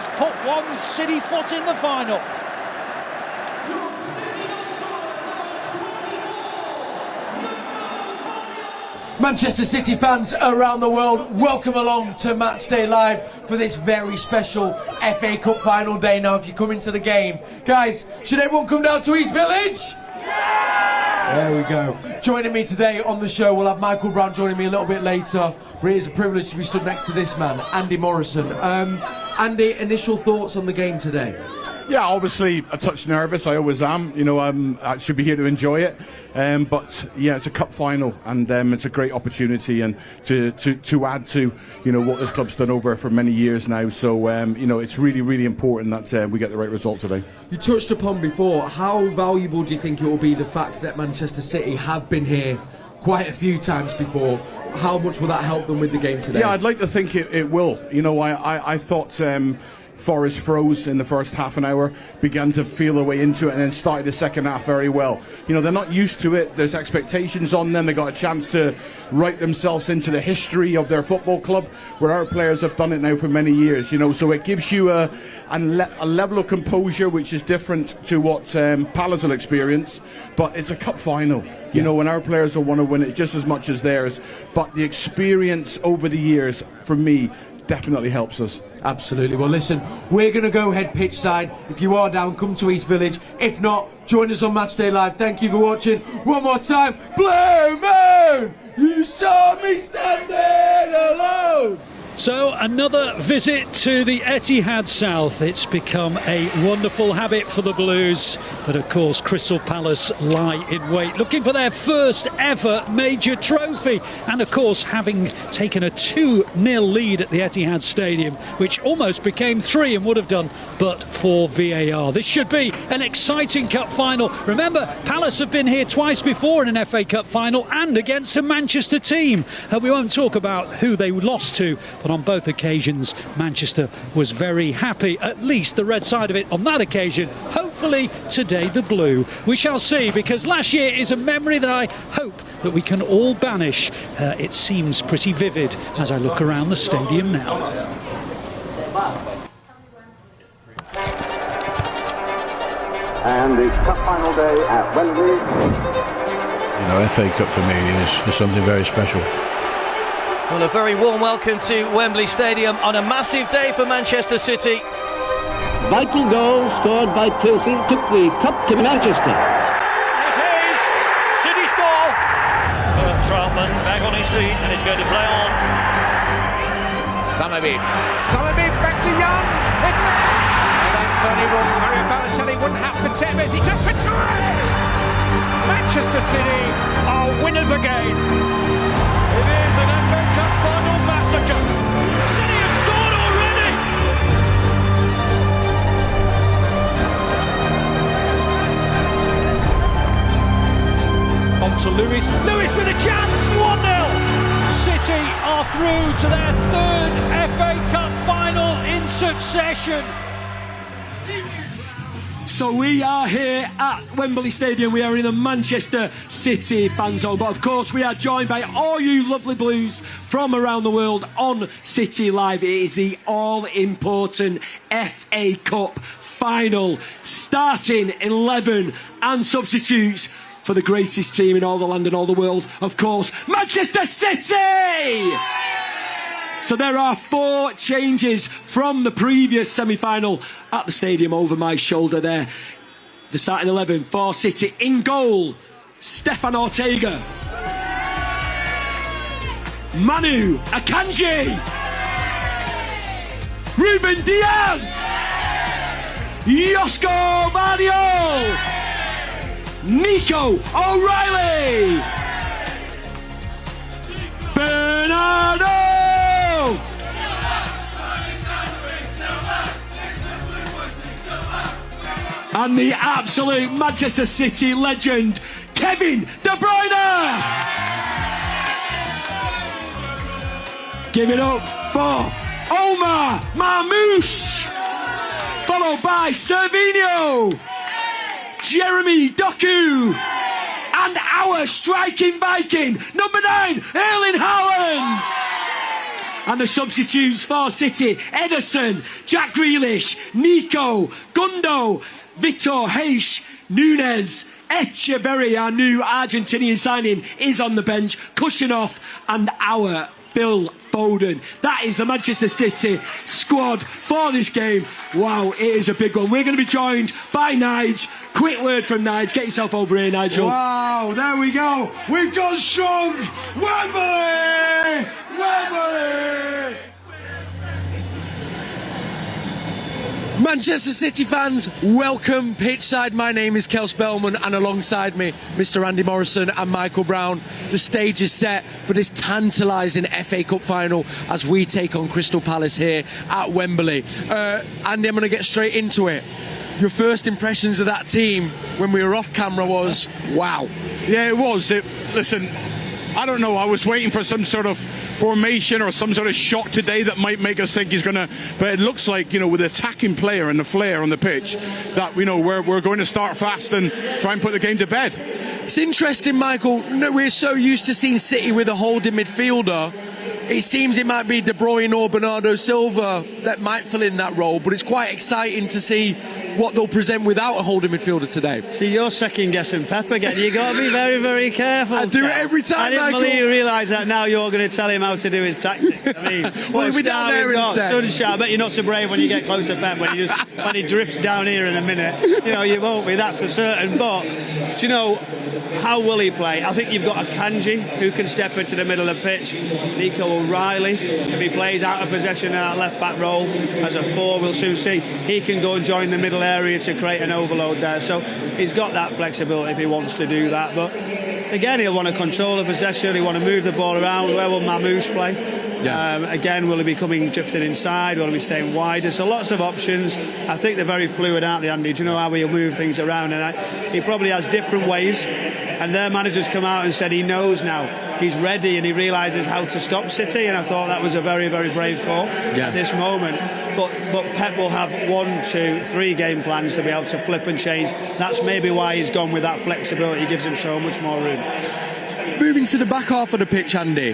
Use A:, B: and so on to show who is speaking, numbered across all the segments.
A: has put one City foot in the final.
B: Manchester City fans around the world, welcome along to Matchday Live for this very special FA Cup final day. Now, if you come into the game, guys, should everyone come down to East Village? There we go. Joining me today on the show, we'll have Michael Brown joining me a little bit later, but it is a privilege to be stood next to this man, Andy Morrison. Andy, initial thoughts on the game today?
C: Yeah, obviously a touch nervous. I always am. You know, I should be here to enjoy it. But yeah, it's a cup final, and it's a great opportunity, and to add to what this club's done over for many years now. So it's really, really important that we get the right result today.
B: You touched upon before, how valuable do you think it will be the fact that Manchester City have been here quite a few times before? How much will that help them with the game today?
C: Yeah, I'd like to think it will. I thought Forest froze in the first half an hour, began to feel their way into it, and then started the second half very well. They're not used to it. There's expectations on them. They got a chance to write themselves into the history of their football club, where our players have done it now for many years. So it gives you a level of composure which is different to what Palace will experience. But it's a cup final. And our players will want to win it just as much as theirs. But the experience over the years, for me, definitely helps us.
B: Absolutely. Well, listen, we're going to go head pitch side. If you are down, come to East Village. If not, join us on Matchday Live. Thank you for watching. One more time. Blue Moon, you saw me standing alone.
A: So another visit to the Etihad South. It's become a wonderful habit for the Blues, but of course Crystal Palace lie in wait, looking for their first ever major trophy, and of course having taken a 2-0 lead at the Etihad Stadium, which almost became 3 and would have done but for VAR. This should be an exciting cup final. Remember, Palace have been here twice before in an FA Cup final, and against a Manchester team. We won't talk about who they lost to, but on both occasions Manchester was very happy, at least the red side of it on that occasion. Hopefully today the blue. We shall see, because last year is a memory that I hope that we can all banish. It seems pretty vivid as I look around the stadium now.
D: And it's cup final day at Wembley.
E: FA Cup for me is something very special.
F: Well, a very warm welcome to Wembley Stadium on a massive day for Manchester City.
G: Vital goal scored by Chelsea took the cup to Manchester.
H: It is! City score! Troutman back on his feet and he's going to play on.
I: Summerby back to Young. And Anthony Mario Balotelli wouldn't have to tip as he does for time. Manchester City are winners again. It is an FA Cup final massacre.
H: City have scored already!
A: On to Lewis. Lewis with a chance, 1-0. City are through to their third FA Cup final in succession.
J: So we are here at Wembley Stadium. We are in the Manchester City fan zone, but of course we are joined by all you lovely Blues from around the world on City Live. It is the all-important FA Cup final. Starting 11 and substitutes for the greatest team in all the land and all the world, of course, Manchester City! So there are 4 changes from the previous semi-final at the stadium over my shoulder there. The starting 11 for City. In goal, Stefan Ortega. Manu Akanji. Ruben Diaz. Josko Vardiol. Nico O'Reilly. Bernardo. And the absolute Manchester City legend, Kevin De Bruyne! Give it up for Omar Marmoush! Followed by Cervinho, Jeremy Doku, and our striking Viking, number 9, Erling Haaland! And the substitutes for City: Ederson, Jack Grealish, Nico, Gundo, Vitor, Heish, Nunes, Echeverri, our new Argentinian signing, is on the bench, Kushinov, and our Phil Foden. That is the Manchester City squad for this game. Wow, it is a big one. We're going to be joined by Nige. Quick word from Nige. Get yourself over here, Nigel.
K: Wow, there we go. We've got strong Wembley! Wembley!
B: Manchester City fans, welcome pitchside. My name is Kels Bellman, and alongside me, Mr. Andy Morrison and Michael Brown. The stage is set for this tantalising FA Cup final as we take on Crystal Palace here at Wembley. Andy, I'm going to get straight into it. Your first impressions of that team when we were off camera was wow.
C: Yeah, it was. Listen, I don't know. I was waiting for some sort of formation or some sort of shot today that might make us think he's going to. But it looks like, with the attacking player and the flair on the pitch, that we're going to start fast and try and put the game to bed.
B: It's interesting, Michael. We're so used to seeing City with a holding midfielder. It seems it might be De Bruyne or Bernardo Silva that might fill in that role, but it's quite exciting to see what they'll present without a holding midfielder today.
L: See, you're second guessing Pep again. You've got to be very, very careful.
B: I do it every time,
L: I didn't
B: Michael.
L: believe you realise that now you're going to tell him how to do his tactics. I mean,
B: what we down there in
L: I bet you're not so brave when you get close to Pep, when he drifts down here in a minute. You won't be, that's for certain. But, do you know, how will he play? I think you've got a Kanji who can step into the middle of the pitch. Nico O'Reilly, if he plays out of possession in that left-back role as a 4, we'll soon see. He can go and join the middle area to create an overload there. So he's got that flexibility if he wants to do that. But again, he'll want to control the possession. He'll want to move the ball around. Where will Mamouche play? Yeah. Again, will he be drifting inside? Will he be staying wider? So lots of options. I think they're very fluid, aren't they, Andy? Do you know how he'll move things around? And he probably has different ways. And their manager's come out and said he knows now. He's ready and he realises how to stop City, and I thought that was a very, very brave call at this moment. But Pep will have 1, 2, 3 game plans to be able to flip and change. That's maybe why he's gone with that flexibility. It gives him so much more room.
B: Moving to the back half of the pitch, Andy,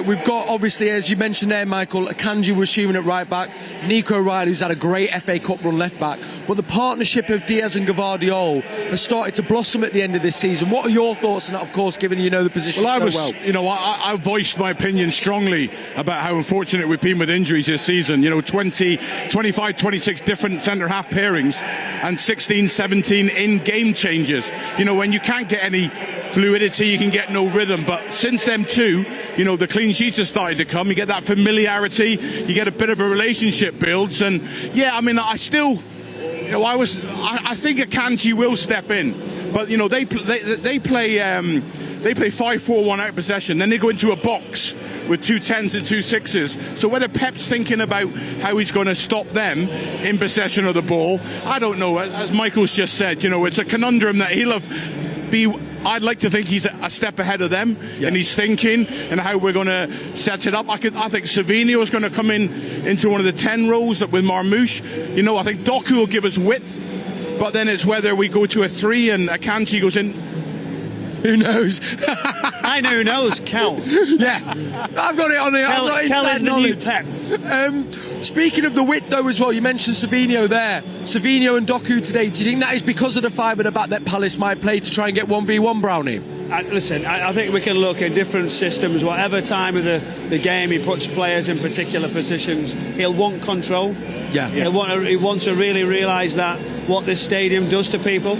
B: we've got, obviously, as you mentioned there, Michael, Akanji was assuming at right back, Nico O'Reilly, who's had a great FA Cup run left back, but the partnership of Diaz and Gvardiol has started to blossom at the end of this season. What are your thoughts on that, of course, given you know the position
C: I voiced my opinion strongly about how unfortunate we've been with injuries this season. 25, 26 different centre-half pairings and 16, 17 in-game changes. When you can't get any fluidity, you can get no rhythm. But since them two, the clean sheets have started to come. You get that familiarity, you get a bit of a relationship builds, and I still, I think Akanji will step in, but they play 5-4-1 out of possession, then they go into a box with 2 10s and 2 6s. So whether Pep's thinking about how he's going to stop them in possession of the ball, I don't know. As Michael's just said, it's a conundrum that I'd like to think he's a step ahead of them in his thinking and how we're going to set it up. I think Savinho is going to come into one of the 10 roles with Marmouche. I think Doku will give us width, but then it's whether we go to a 3 and Akanji goes in.
B: Who knows?
L: I know who knows. Kel.
B: Yeah, I've got it on here.
L: Kel is the new Pep.
B: Speaking of the width, though, as well, you mentioned Savinho there. Savinho and Doku today. Do you think that is because of the 5 at the back that Palace might play to try and get 1v1, Brownie?
L: Listen, I think we can look at different systems. Whatever time of the game he puts players in particular positions, he'll want control.
B: Yeah.
L: He wants to really realise that what this stadium does to people,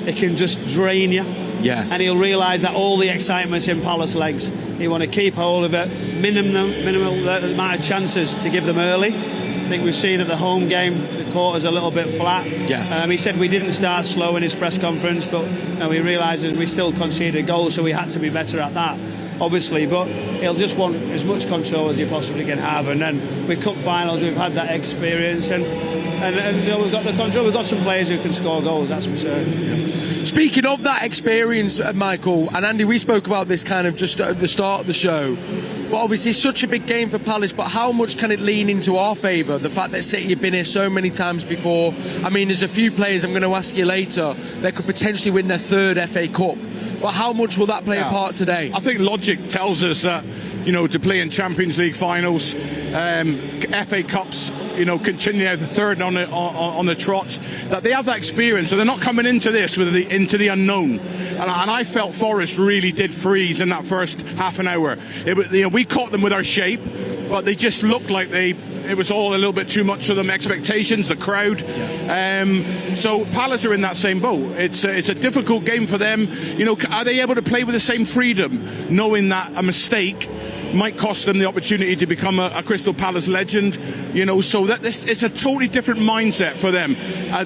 L: it can just drain you.
B: Yeah.
L: And he'll realise that all the excitement's in Palace legs. He want to keep hold of it, minimal amount of chances to give them early. I think we've seen at the home game the quarter's a little bit flat.
B: Yeah.
L: He said we didn't start slow in his press conference, but we realised we still conceded goals, so we had to be better at that, obviously. But he'll just want as much control as he possibly can have. And then with cup finals, we've had that experience, and we've got the control. We've got some players who can score goals, that's for certain.
B: Speaking of that experience, Michael and Andy, we spoke about this kind of just at the start of the show. But obviously, it's such a big game for Palace, but how much can it lean into our favour? The fact that City have been here so many times before. I mean, there's a few players I'm going to ask you later that could potentially win their 3rd FA Cup. But how much will that play a part today?
C: I think logic tells us that, to play in Champions League finals, FA Cups, continue as a third on the trot. That they have that experience, so they're not coming into this into the unknown. And I felt Forest really did freeze in that first half an hour. We caught them with our shape, but they just looked like it was all a little bit too much for them. Expectations, the crowd. So Palace are in that same boat. It's a difficult game for them. Are they able to play with the same freedom, knowing that a mistake might cost them the opportunity to become a Crystal Palace legend? So that it's a totally different mindset for them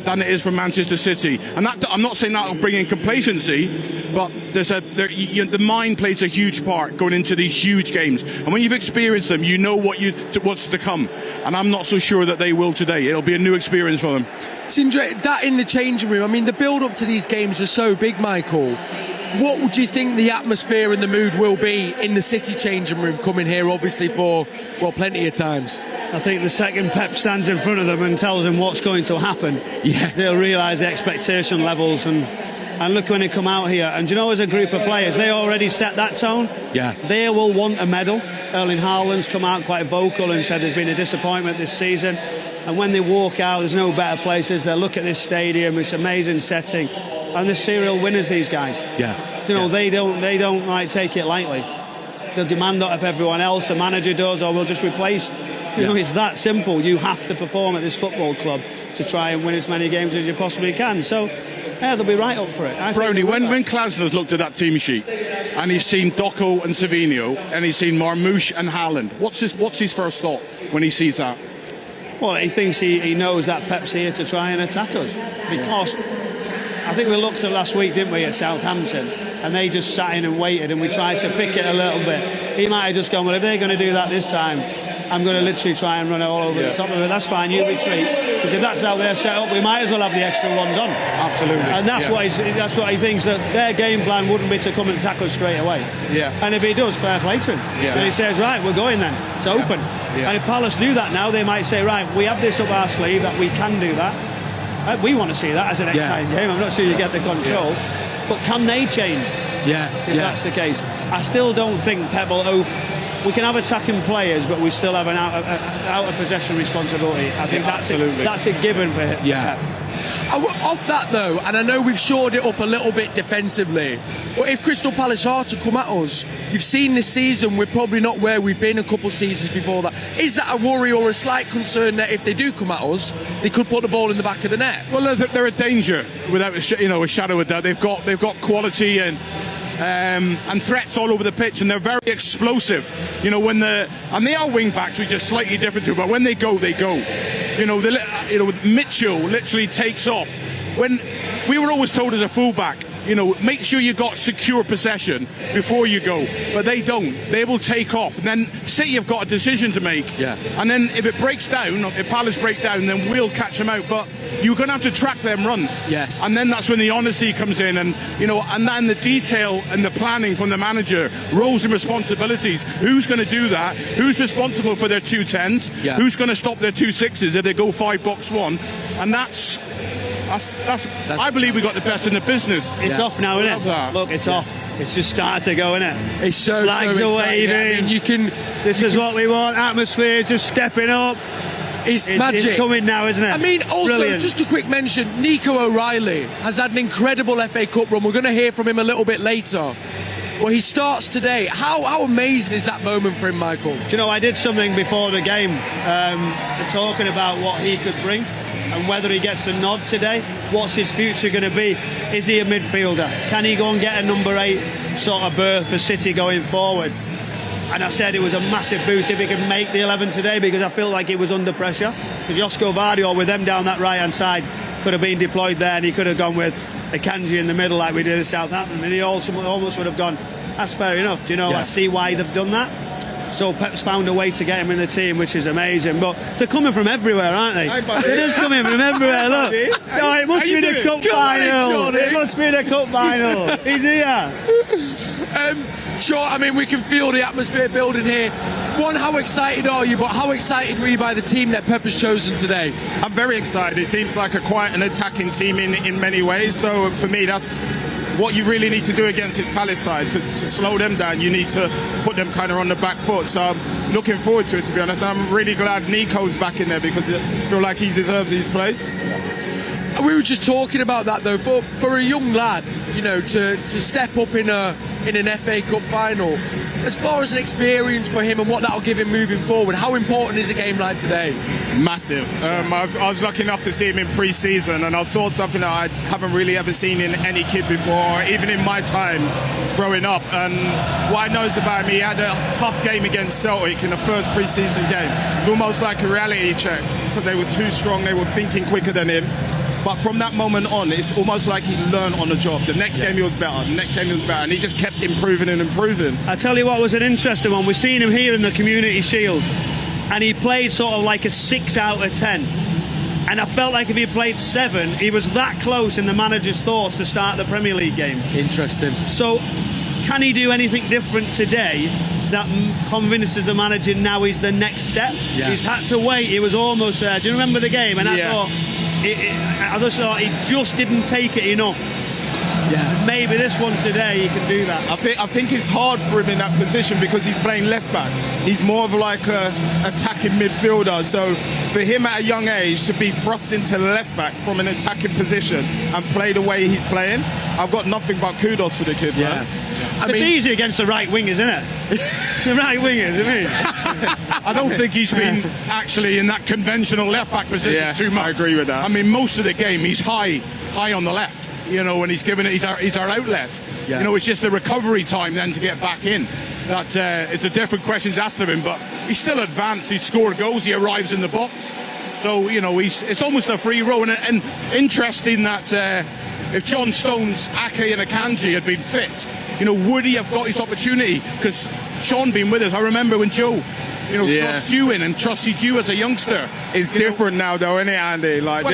C: than it is for Manchester City. And that, I'm not saying that'll bring in complacency, but the mind plays a huge part going into these huge games. And when you've experienced them, you know what's to come. And I'm not so sure that they will today. It'll be a new experience for them.
B: Seems that in the changing room. I mean, the build-up to these games are so big, Michael. What would you think the atmosphere and the mood will be in the City changing room coming here, obviously, for, plenty of times?
L: I think the second Pep stands in front of them and tells them what's going to happen, they'll realise the expectation levels and look when they come out here. And as a group of players, they already set that tone. Yeah. They will want a medal. Erling Haaland's come out quite vocal and said there's been a disappointment this season. And when they walk out, there's no better places. They'll look at this stadium, this amazing setting. And they're serial winners, these guys. They don't like take it lightly. They'll demand that of everyone else. The manager does, or we'll just replace. It's that simple. You have to perform at this football club to try and win as many games as you possibly can. So, they'll be right up for it.
C: Brownie, when Klasner's looked at that team sheet and he's seen Doku and Savinho and he's seen Marmoush and Haaland, what's his first thought when he sees that?
L: Well, he thinks he knows that Pep's here to try and attack us, because I think we looked at last week, didn't we, at Southampton, and they just sat in and waited, and we tried to pick it a little bit. He might have just gone, well, if they're going to do that this time, I'm going to literally try and run it all over the top of it. That's fine, you retreat, because if that's how they're set up, we might as well have the extra ones on.
C: Absolutely.
L: And that's what he thinks, that their game plan wouldn't be to come and tackle straight away. And if he does, fair play to him. And he says, right, we're going then, it's open. And if Palace do that now, they might say, right, we have this up our sleeve that we can do that. We want to see that as an exciting game. I'm not sure you get the control, but can they change? If that's the case. I still don't think Pep will we can have attacking players, but we still have an out of possession responsibility. I think that's a given for Pep.
B: Off that though, and I know we've shored it up a little bit defensively, but if Crystal Palace are to come at us, you've seen this season we're probably not where we've been a couple of seasons before that. Is that a worry or a slight concern that if they do come at us, they could put the ball in the back of the net?
C: Well, they're a danger without a shadow of doubt. They've got quality and threats all over the pitch, and they're very explosive. And they are wing backs, which is slightly different too. But when they go, they go. Mitchell literally takes off. When we were always told as a fullback, make sure you got secure possession before you go. But they don't. They will take off. And then City have got a decision to make. And then if it breaks down, if Palace break down, then we'll catch them out. But you're going to have to track them runs. And then that's when the honesty comes in, and then the detail and the planning from the manager, roles and responsibilities. Who's going to do that? Who's responsible for their 2-10s? Who's going to stop their 2-6s if they go 5-box-1? And that's I believe we got the best in the business.
L: It's off now, isn't it? Look, it's off. It's just started to go, isn't it?
B: It's so
L: flags are waving. This is what we want. Atmosphere is just stepping up.
B: It's magic.
L: It's coming now, isn't it?
B: I mean, also,
L: brilliant.
B: Just a quick mention, Nico O'Reilly has had an incredible FA Cup run. We're going to hear from him a little bit later. Well, he starts today. How amazing is that moment for him, Michael?
L: Do you know, I did something before the game, talking about what he could bring and whether he gets the nod today. What's his future going to be? Is he a midfielder? Can he go and get a number 8 sort of berth for City going forward? And I said it was a massive boost if he could make the 11 today, because I feel like he was under pressure. Because Josko Vardio with them down that right-hand side could have been deployed there, and he could have gone with Akanji in the middle like we did at Southampton, and he almost would have gone, that's fair enough. Do you know, I see why they've done that. So Pep's found a way to get him in the team, which is amazing. But they're coming from everywhere, aren't they? They're just coming from everywhere. Look, it must be the cup final. It must be the cup final. He's here.
B: Sure, I mean, we can feel the atmosphere building here. One, how excited are you? But how excited were you by the team that Pep has chosen today?
M: I'm very excited. It seems like quite an attacking team in many ways. So for me, that's what you really need to do against this Palace side, to slow them down, you need to put them kind of on the back foot. So I'm looking forward to it, to be honest. I'm really glad Nico's back in there because I feel like he deserves his place.
B: We were just talking about that though. For a young lad, you know, to step up in an FA Cup final, as far as an experience for him and what that'll give him moving forward, how important is a game like today?
M: Massive. I was lucky enough to see him in pre-season, and I saw something that I haven't really ever seen in any kid before, even in my time growing up. And what I noticed about him, he had a tough game against Celtic in the first pre-season game. It was almost like a reality check because they were too strong, they were thinking quicker than him. But from that moment on, it's almost like he learned on the job. The next game he was better, the next game he was better, and he just kept improving and improving.
L: I tell you what was an interesting one. We've seen him here in the Community Shield, and he played sort of like a 6 out of 10. And I felt like if he played 7, he was that close in the manager's thoughts to start the Premier League game.
B: Interesting.
L: So, can he do anything different today that convinces the manager now he's the next step?
B: Yeah.
L: He's had to wait. He was almost there. Do you remember the game? And I just thought he just didn't take it enough. Yeah. Maybe this one today he can do that.
M: I think it's hard for him in that position because he's playing left back. He's more of like a attacking midfielder. So for him at a young age to be thrust into left back from an attacking position and play the way he's playing, I've got nothing but kudos for the kid, man.
L: It's easy against the right wingers, isn't it? The right wingers, I mean.
C: I don't think he's been actually in that conventional left back position too much.
M: I agree with that.
C: I mean, most of the game he's high on the left. You know, when he's given it, he's our outlet. Yeah. You know, it's just the recovery time then to get back in. That it's a different questions asked of him, but he's still advanced. He's scored goals. He arrives in the box. So you know, it's almost a free roll. And interesting that if John Stones, Ake, and Akanji had been fit, you know, would he have got his opportunity? Because Shaun being with us, I remember when Joe, you know, thrust you in and trusted you as a youngster.
M: It's different now, though, isn't it, Andy? Like,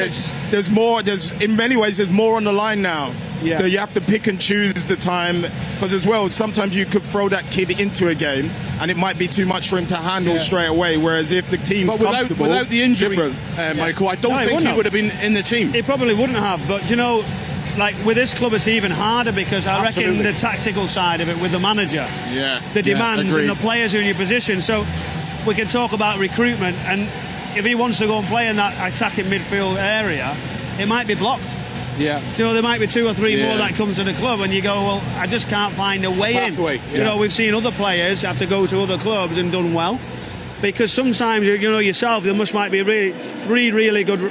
M: there's more. In many ways, there's more on the line now. Yeah. So you have to pick and choose the time, because as well, sometimes you could throw that kid into a game, and it might be too much for him to handle straight away. Whereas if the team's comfortable,
C: without the injury, Michael, I don't think he would have been in the team.
L: He probably wouldn't have. But you know, like with this club, it's even harder because I reckon the tactical side of it with the manager, the demands and the players who are in your position. So we can talk about recruitment, and if he wants to go and play in that attacking midfield area, it might be blocked.
C: Yeah.
L: You know, there might be 2 or 3 more that come to the club, and you go, well, I just can't find a way in. You know, we've seen other players have to go to other clubs and done well, because sometimes, you know yourself, there might be really good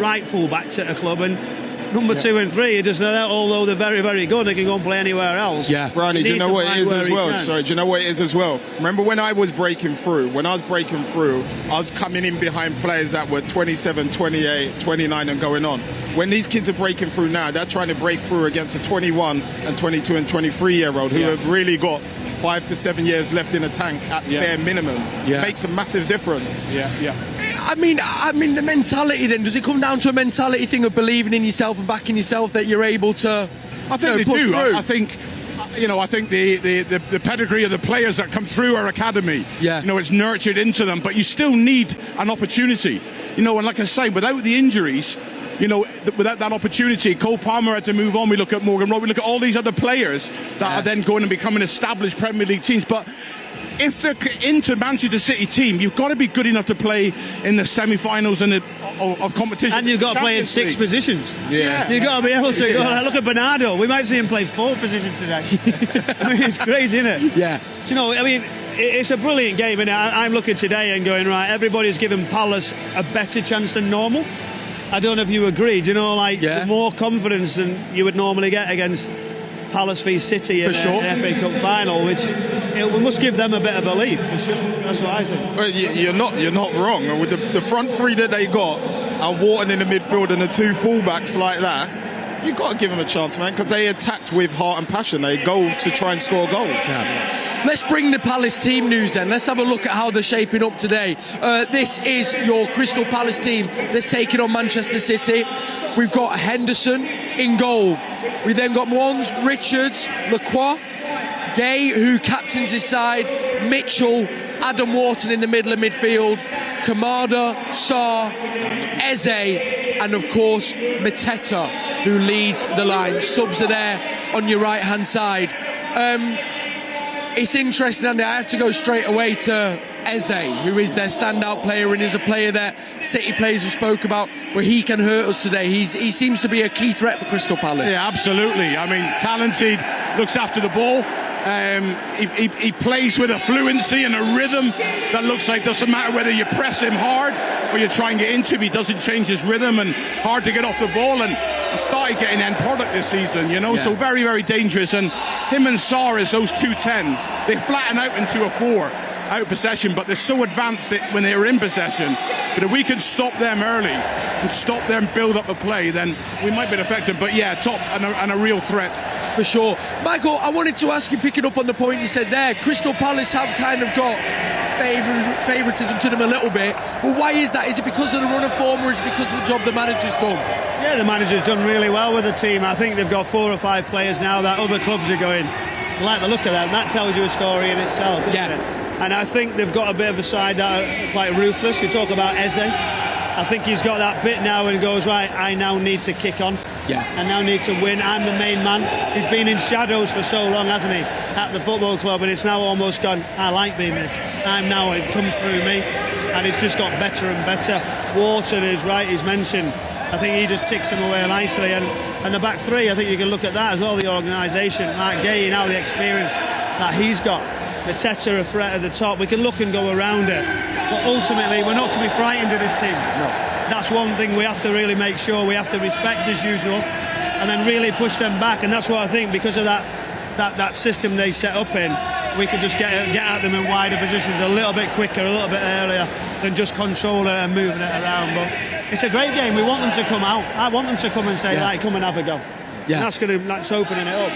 L: right full-backs at a club, and number 2 and 3 are just, although they're very, very good, they can go and play anywhere else.
M: Yeah. Ronnie, do you know what it is as well? Sorry, do you know what it is as well? Remember when I was breaking through? When I was breaking through, I was coming in behind players that were 27, 28, 29 and going on. When these kids are breaking through now, they're trying to break through against a 21 and 22 and 23-year-old who have really got 5 to 7 years left in the tank at bare minimum. Makes a massive difference.
B: I mean, the mentality then, does it come down to a mentality thing of believing in yourself and backing yourself that you're able to
C: I think they
B: push
C: do.
B: through?
C: I think, you know, I think the pedigree of the players that come through our academy, you know, it's nurtured into them, but you still need an opportunity. You know, and like I say, without the injuries, you know, without that opportunity, Cole Palmer had to move on. We look at Morgan Rowe, we look at all these other players that are then going and becoming established Premier League teams. But if they're into Manchester City team, you've got to be good enough to play in the semi-finals and of competition.
L: And you've got to play in 6 positions. You've got to be able to. Look at Bernardo. We might see him play 4 positions today. I mean, it's crazy, isn't it?
B: Yeah.
L: Do you know, I mean, it's a brilliant game, and I'm looking today and going, right, everybody's given Palace a better chance than normal. I don't know if you agree. Do you know, like, more confidence than you would normally get against Palace v City in an FA Cup final, which we must give them a bit of belief. For sure. That's what I think.
M: Well, you're not wrong. With the front 3 that they got, and Wharton in the midfield and the 2 fullbacks like that, you've got to give them a chance, man, because they attacked with heart and passion. They go to try and score goals.
B: Let's bring the Palace team news then. Let's have a look at how they're shaping up today. This is your Crystal Palace team that's taking on Manchester City. We've got Henderson in goal. We then got Mwans, Richards, Lacroix, Gay, who captains his side, Mitchell, Adam Wharton in the middle of midfield, Kamada, Sarr, Eze, and of course Mateta who leads the line. Subs are there on your right-hand side. It's interesting, Andy. I have to go straight away to Eze, who is their standout player and is a player that City players have spoke about, where he can hurt us today. He seems to be a key threat for Crystal Palace.
C: Yeah, absolutely. I mean, talented, looks after the ball. He plays with a fluency and a rhythm that looks like doesn't matter whether you press him hard or you try and get into him, he doesn't change his rhythm, and hard to get off the ball, and he started getting end product this season, you know, so very, very dangerous. And him and Saris, those 2 10s, they flatten out into a 4 out of possession, but they're so advanced that when they're in possession. But if we can stop them early and stop them build up a play, then we might be effective. But yeah, top and a real threat.
B: For sure. Michael, I wanted to ask you, picking up on the point you said there, Crystal Palace have kind of got favouritism to them a little bit. But why is that? Is it because of the run of form, or is it because of the job the manager's done?
L: Yeah, the manager's done really well with the team. I think they've got 4 or 5 players now that other clubs are going, I like the look of them. That tells you a story in itself, doesn't it? And I think they've got a bit of a side that are quite ruthless. You talk about Eze. I think he's got that bit now and goes, right, I now need to kick on. I now need to win. I'm the main man. He's been in shadows for so long, hasn't he, at the football club, and it's now almost gone, I like being this. I'm now, it comes through me. And it's just got better and better. Wharton is right, he's mentioned. I think he just ticks them away nicely. And the back three, I think you can look at that as well, the organisation. Like Gay, now the experience that he's got. Mateta a threat at the top. We can look and go around it, but ultimately we're not to be frightened of this team. That's one thing we have to really make sure. We have to respect as usual and then really push them back, and that's what I think, because of that system they set up in, we could just get at them in wider positions a little bit quicker, a little bit earlier than just controlling it and moving it around. But it's a great game. We want them to come out. I want them to come and say, right, come and have a go. That's opening it up.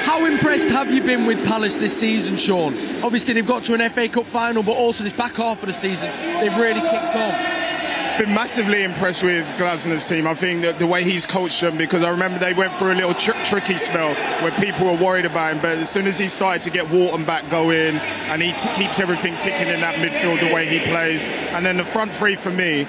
B: How impressed have you been with Palace this season, Shaun? Obviously they've got to an FA Cup final, but also this back half of the season they've really kicked on.
M: Been massively impressed with Glasner's team. I think that the way he's coached them, because I remember they went through a little tricky spell where people were worried about him, but as soon as he started to get Wharton back going, and he keeps everything ticking in that midfield the way he plays, and then the front three for me,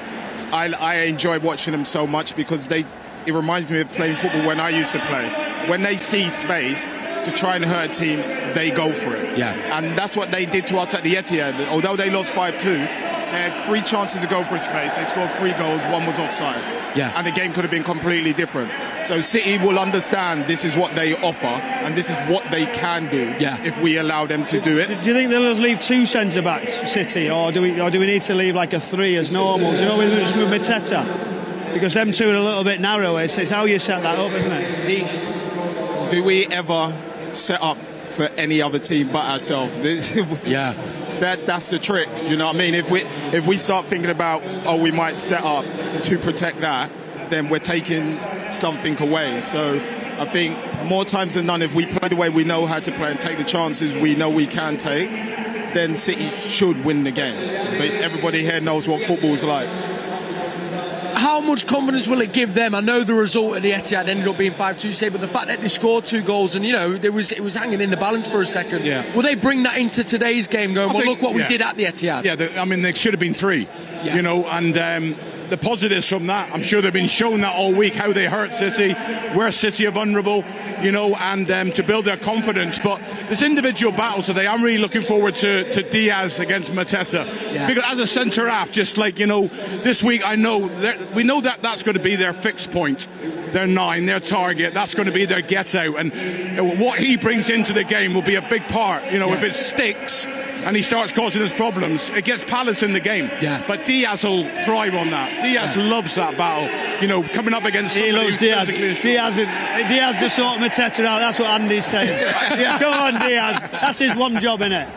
M: I enjoy watching them so much, because it reminds me of playing football when I used to play. When they see space to try and hurt a team, they go for it. And that's what they did to us at the Etihad. Although they lost 5-2, they had 3 chances to go for space. They scored 3 goals, 1 was offside. And the game could have been completely different. So City will understand this is what they offer, and this is what they can do if we allow them to do it.
L: Do you think they'll just leave 2 centre-backs, City, or do we need to leave like a 3 as normal? Do you know, with Mateta? Because them 2 are a little bit narrow. It's how you set that up, isn't it?
M: Do we ever set up for any other team but ourselves? That's the trick. You know what I mean? If we start thinking about, we might set up to protect that, then we're taking something away. So I think more times than none, if we play the way we know how to play and take the chances we know we can take, then City should win the game. But everybody here knows what football's like.
B: How much confidence will it give them? I know the result at the Etihad ended up being 5-2, but the fact that they scored 2 goals and, you know, it was hanging in the balance for a second. Will they bring that into today's game going, well, look what we did at the Etihad?
C: I mean, they should have been 3, you know, and the positives from that, I'm sure they've been shown that all week, how they hurt City, where City are vulnerable, you know, and to build their confidence. But there's individual battles today. I'm really looking forward to Diaz against Mateta. Because as a centre-half, just like, you know, this week we know that's going to be their fixed point, their 9, their target, that's going to be their get-out. And what he brings into the game will be a big part. You know, if it sticks and he starts causing us problems, it gets Palace in the game. But Diaz will thrive on that. Diaz loves that battle, you know, coming up against somebody.
L: He loves Diaz. Diaz just sort Mateta out. That's what Andy's saying. Come on, Diaz. That's his one job, innit?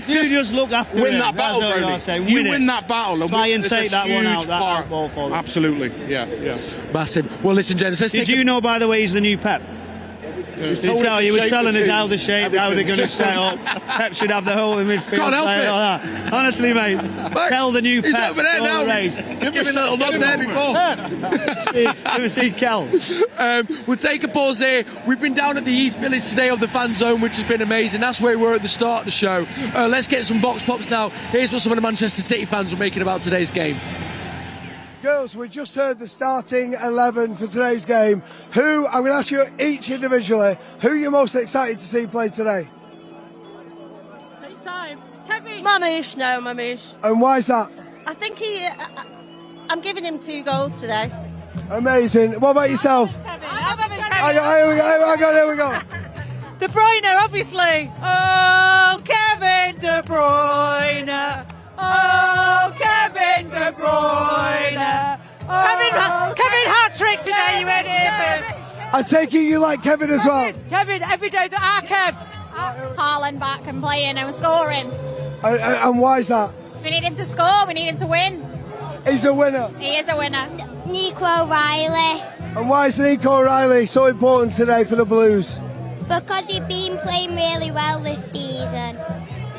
L: You just look after him.
C: Win that battle, Bernie. You win that battle.
L: Try and take that one out. That ball for them.
C: Absolutely,
B: Massive. Well, listen, gents.
L: Did you know, by the way, he's the new Pep? He was telling us how the shape, how they're going to set up. Pep should have the whole of the midfield.
B: Can't help it.
L: Like that. Honestly, mate, tell the new
B: He's
L: Pep.
B: over there now. Give him a little look there before.
L: Never seen Kel.
B: We'll take a pause here. We've been down at the East Village today of the fan zone, which has been amazing. That's where we were at the start of the show. Let's get some box pops now. Here's what some of the Manchester City fans were making about today's game.
K: Girls, we just heard the starting 11 for today's game. I'm going to ask you each individually, who you're most excited to see play today?
N: Take time. Kevin. Mamouche.
K: And why is that?
N: I think I'm giving him 2 goals today.
K: Amazing. What about yourself?
N: Kevin.
K: Here we go.
N: De Bruyne, obviously. Oh, Kevin De Bruyne. Oh, Kevin De Bruyne. Oh, Kevin hat-trick today, you idiot.
K: I take it you like Kevin as well?
N: Kevin, every day, Kev.
O: Haaland back and playing and scoring.
K: And why is that?
O: We need him to score, we need him to win.
K: He's a winner.
O: He is a winner. Nico O'Reilly.
K: And why is Nico O'Reilly so important today for the Blues?
O: Because he's been playing really well this season.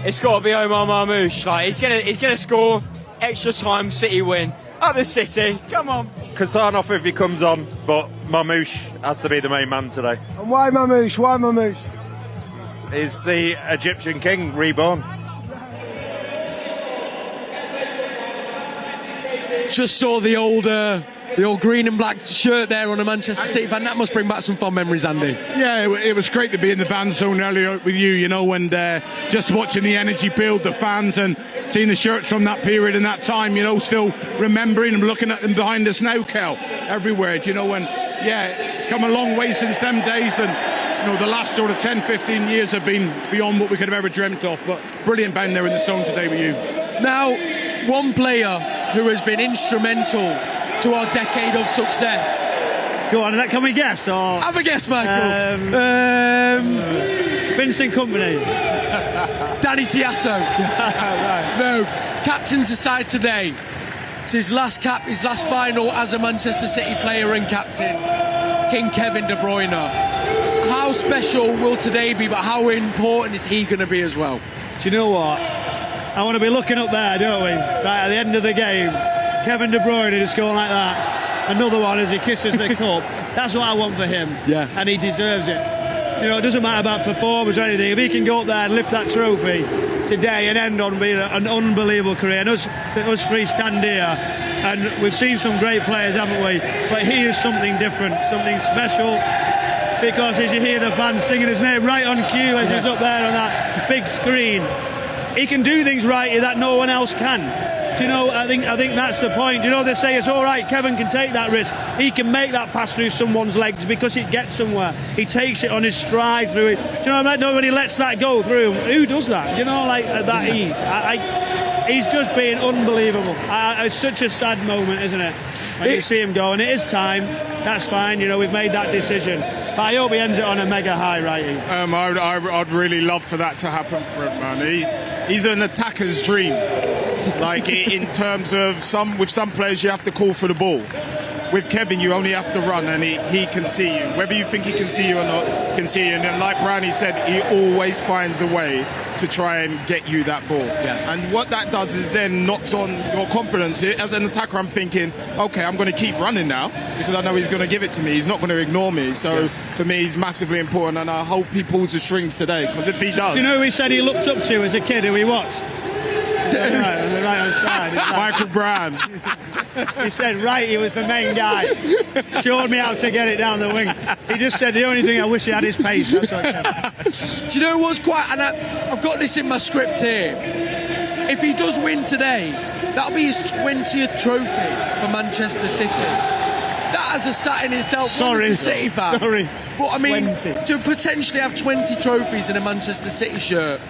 P: It's got to be Omar Marmoush. Like he's gonna score. Extra time, City win. Up the City. Come on.
Q: Kazanov if he comes on, but Marmoush has to be the main man today.
K: And why Marmoush? Why Marmoush?
Q: He's the Egyptian king reborn.
B: Just saw the old green and black shirt there on a Manchester City fan. That must bring back some fond memories, Andy.
C: Yeah, it was great to be in the fan zone earlier with you, and just watching the energy build, the fans, and seeing the shirts from that period and that time, still remembering and looking at them behind us now, Kel, everywhere, and it's come a long way since them days, and the last sort of 10, 15 years have been beyond what we could have ever dreamt of, but brilliant band there in the zone today with you.
B: Now, one player who has been instrumental to our decade of success.
L: Go on, can we guess? Or
B: have a guess, Michael.
L: Vincent Kompany.
B: Danny Tiatto.
L: Right.
B: No, captain's aside today. It's his last final as a Manchester City player and captain, King Kevin De Bruyne. How special will today be, but how important is he going to be as well?
L: Do you know what? I want to be looking up there, don't we? Right at the end of the game, Kevin De Bruyne just going like that. Another one as he kisses the cup. That's what I want for him.
B: Yeah.
L: And he deserves it. It doesn't matter about performance or anything. If he can go up there and lift that trophy today and end on being an unbelievable career. And us three stand here, and we've seen some great players, haven't we? But he is something different, something special. Because as you hear the fans singing his name right on cue as he's up there on that big screen, he can do things right that no one else can. I think that's the point. They say it's all right, Kevin can take that risk. He can make that pass through someone's legs because it gets somewhere. He takes it on his stride through it. Nobody lets that go through. Who does that? At that ease. He's just being unbelievable. It's such a sad moment, isn't it? When you see him go, and it is time. That's fine. We've made that decision. But I hope he ends it on a mega high, Righty.
M: I'd really love for that to happen for him, man. He's an attacker's dream. Like in terms of with some players you have to call for the ball. With Kevin you only have to run and he can see you. Whether you think he can see you or not, can see you. And then like Brownie said, he always finds a way to try and get you that ball. Yeah. And what that does is then knocks on your confidence. As an attacker I'm thinking, okay, I'm going to keep running now because I know he's going to give it to me. He's not going to ignore me. So for me he's massively important, and I hope he pulls the strings today, because if he does...
L: Do you know who he said he looked up to as a kid who he watched? On the right hand side.
M: Michael Brown.
L: He said, he was the main guy. Showed me how to get it down the wing. He just said, the only thing I wish he had his pace. That's what
B: Do you know what's and I've got this in my script here. If he does win today, that'll be his 20th trophy for Manchester City. That as a stat in itself.
L: Sorry,
B: as a City fan.
L: Sorry.
B: But I mean,
L: 20.
B: to potentially have 20 trophies in a Manchester City shirt,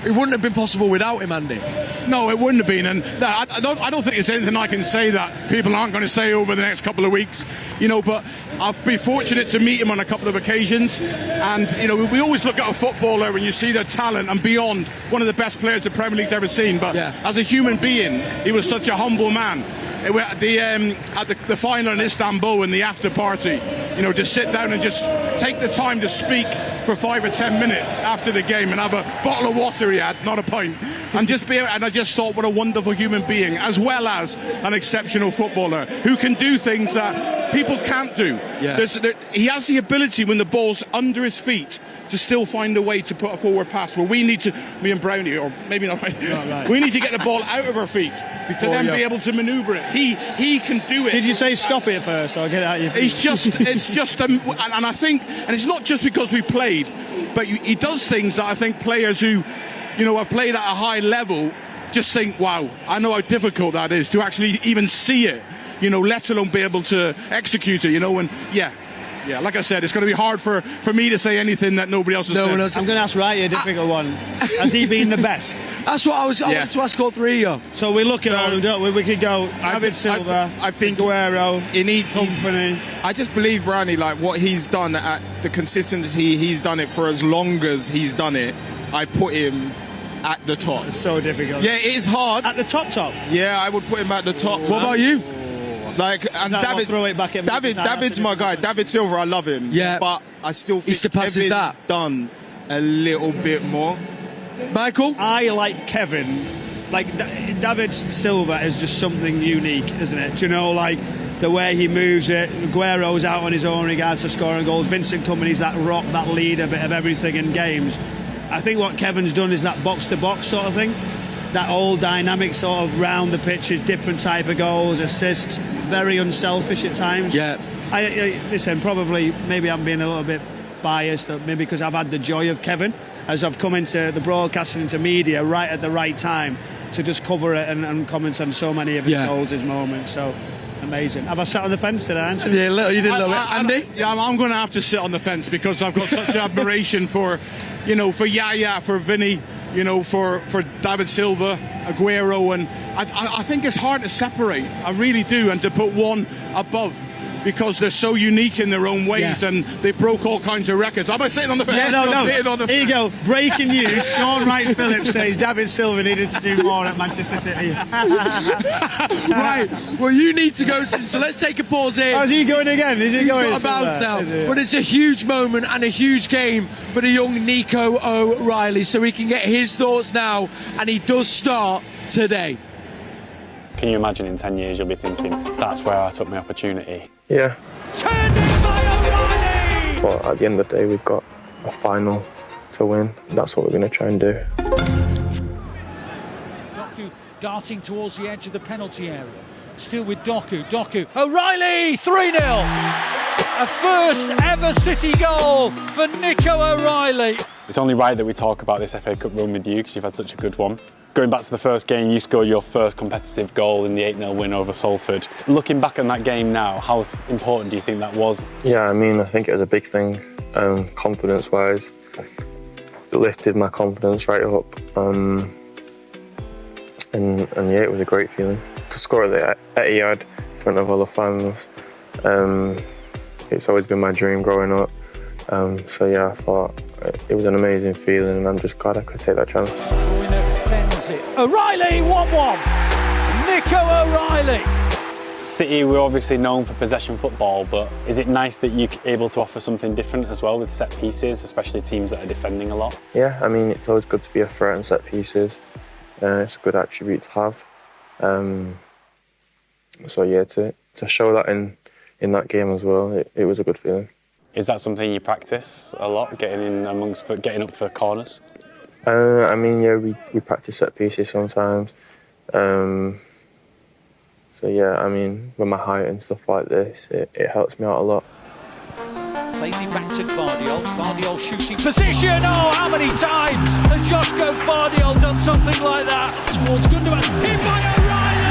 B: it wouldn't have been possible without him, Andy.
C: No, it wouldn't have been, and I don't think there's anything I can say that people aren't going to say over the next couple of weeks, but I've been fortunate to meet him on a couple of occasions, and we always look at a footballer when you see their talent and beyond, one of the best players the Premier League's ever seen, but as a human being he was such a humble man. At the final in Istanbul, in the after party, to sit down and just take the time to speak for 5 or 10 minutes after the game and have a bottle of water he had, not a pint, and I just thought, what a wonderful human being, as well as an exceptional footballer who can do things that people can't do. He has the ability, when the ball's under his feet, to still find a way to put a forward pass. Well, me and Brownie, or maybe not, we need to get the ball out of our feet to then be able to manoeuvre it. He can do it.
L: Did you say stop it first or get it out of your
C: It's just, and I think, and it's not just because we played, but he does things that I think players who, have played at a high level just think, wow, I know how difficult that is to actually even see it, let alone be able to execute it, and yeah, like I said, it's going to be hard for me to say anything that nobody else has said.
L: I'm going to ask Wrighty a difficult one. Has he been the best?
B: That's what I wanted to ask all three of you.
L: So we look at all of them, don't we? We could go David Silva,
M: I think
L: Aguero,
M: company. I just believe, Brownie, like what he's done at the consistency he's done it for as long as he's done it, I put him at the top.
L: It's so difficult.
M: Yeah, it is hard.
L: At the top?
M: Yeah, I would put him at the top.
B: What about you?
M: Like, and David's my guy. David Silva, I love him.
B: Yeah,
M: but I still think
B: surpasses
M: Kevin's done a little bit more.
B: Michael?
L: I like Kevin. Like, David Silva is just something unique, isn't it? Do you know, like, the way he moves it. Aguero's out on his own in regards to scoring goals. Vincent Kompany's that rock, that leader, bit of everything in games. I think what Kevin's done is that box-to-box sort of thing. That old dynamic sort of round the pitches, different type of goals, assists, very unselfish at times.
B: Yeah.
L: I listen, probably, maybe I'm being a little bit biased, maybe because I've had the joy of Kevin as I've come into the broadcasting, into media right at the right time to just cover it and comment on so many of his goals, his moments. So amazing. Have I sat on the fence? Did I answer?
B: Yeah, you did a little bit. Andy?
C: Yeah, I'm going to have to sit on the fence because I've got such admiration for, for Yaya, for Vinny, for David Silva, Aguero, and I think it's hard to separate. I really do, and to put one above because they're so unique in their own ways and they broke all kinds of records. Am I sitting on the fence?
L: Yeah, no. Here you go. Breaking news. Shaun Wright-Phillips says David Silva needed to do more at Manchester City.
B: Right. Well, you need to go. So let's take a pause here.
L: How's he going again? Is he
B: He's
L: going?
B: He's got a bounce now. But it's a huge moment and a huge game for the young Nico O'Reilly. So we can get his thoughts now. And he does start today.
R: Can you imagine in 10 years you'll be thinking, that's where I took my opportunity?
S: Yeah.
H: Turned in by O'Reilly!
S: But at the end of the day, we've got a final to win. That's what we're going to try and do.
A: Doku darting towards the edge of the penalty area. Still with Doku. O'Reilly, 3-0. A first ever City goal for Nico O'Reilly.
R: It's only right that we talk about this FA Cup run with you because you've had such a good one. Going back to the first game, you scored your first competitive goal in the 8-0 win over Salford. Looking back on that game now, how important do you think that was?
S: Yeah, I think it was a big thing, confidence-wise. It lifted my confidence right up. And yeah, it was a great feeling. To score at the Etihad in front of all the fans, it's always been my dream growing up. So yeah, I thought it was an amazing feeling and I'm just glad I could take that chance.
A: O'Reilly, 1-1. Nico O'Reilly.
R: City, we're obviously known for possession football, but is it nice that you're able to offer something different as well with set pieces, especially teams that are defending a lot?
S: Yeah, it's always good to be a threat in set pieces. It's a good attribute to have. So yeah, to show that in that game as well, it was a good feeling.
R: Is that something you practice a lot, getting up for corners?
S: Yeah, we practice set pieces sometimes. So yeah, with my height and stuff like this, it helps me out a lot.
A: Plays it back to Guardiola. Guardiola shooting position. Oh, how many times has Joško Guardiola done something like that? Towards Gundogan. Hit by O'Reilly.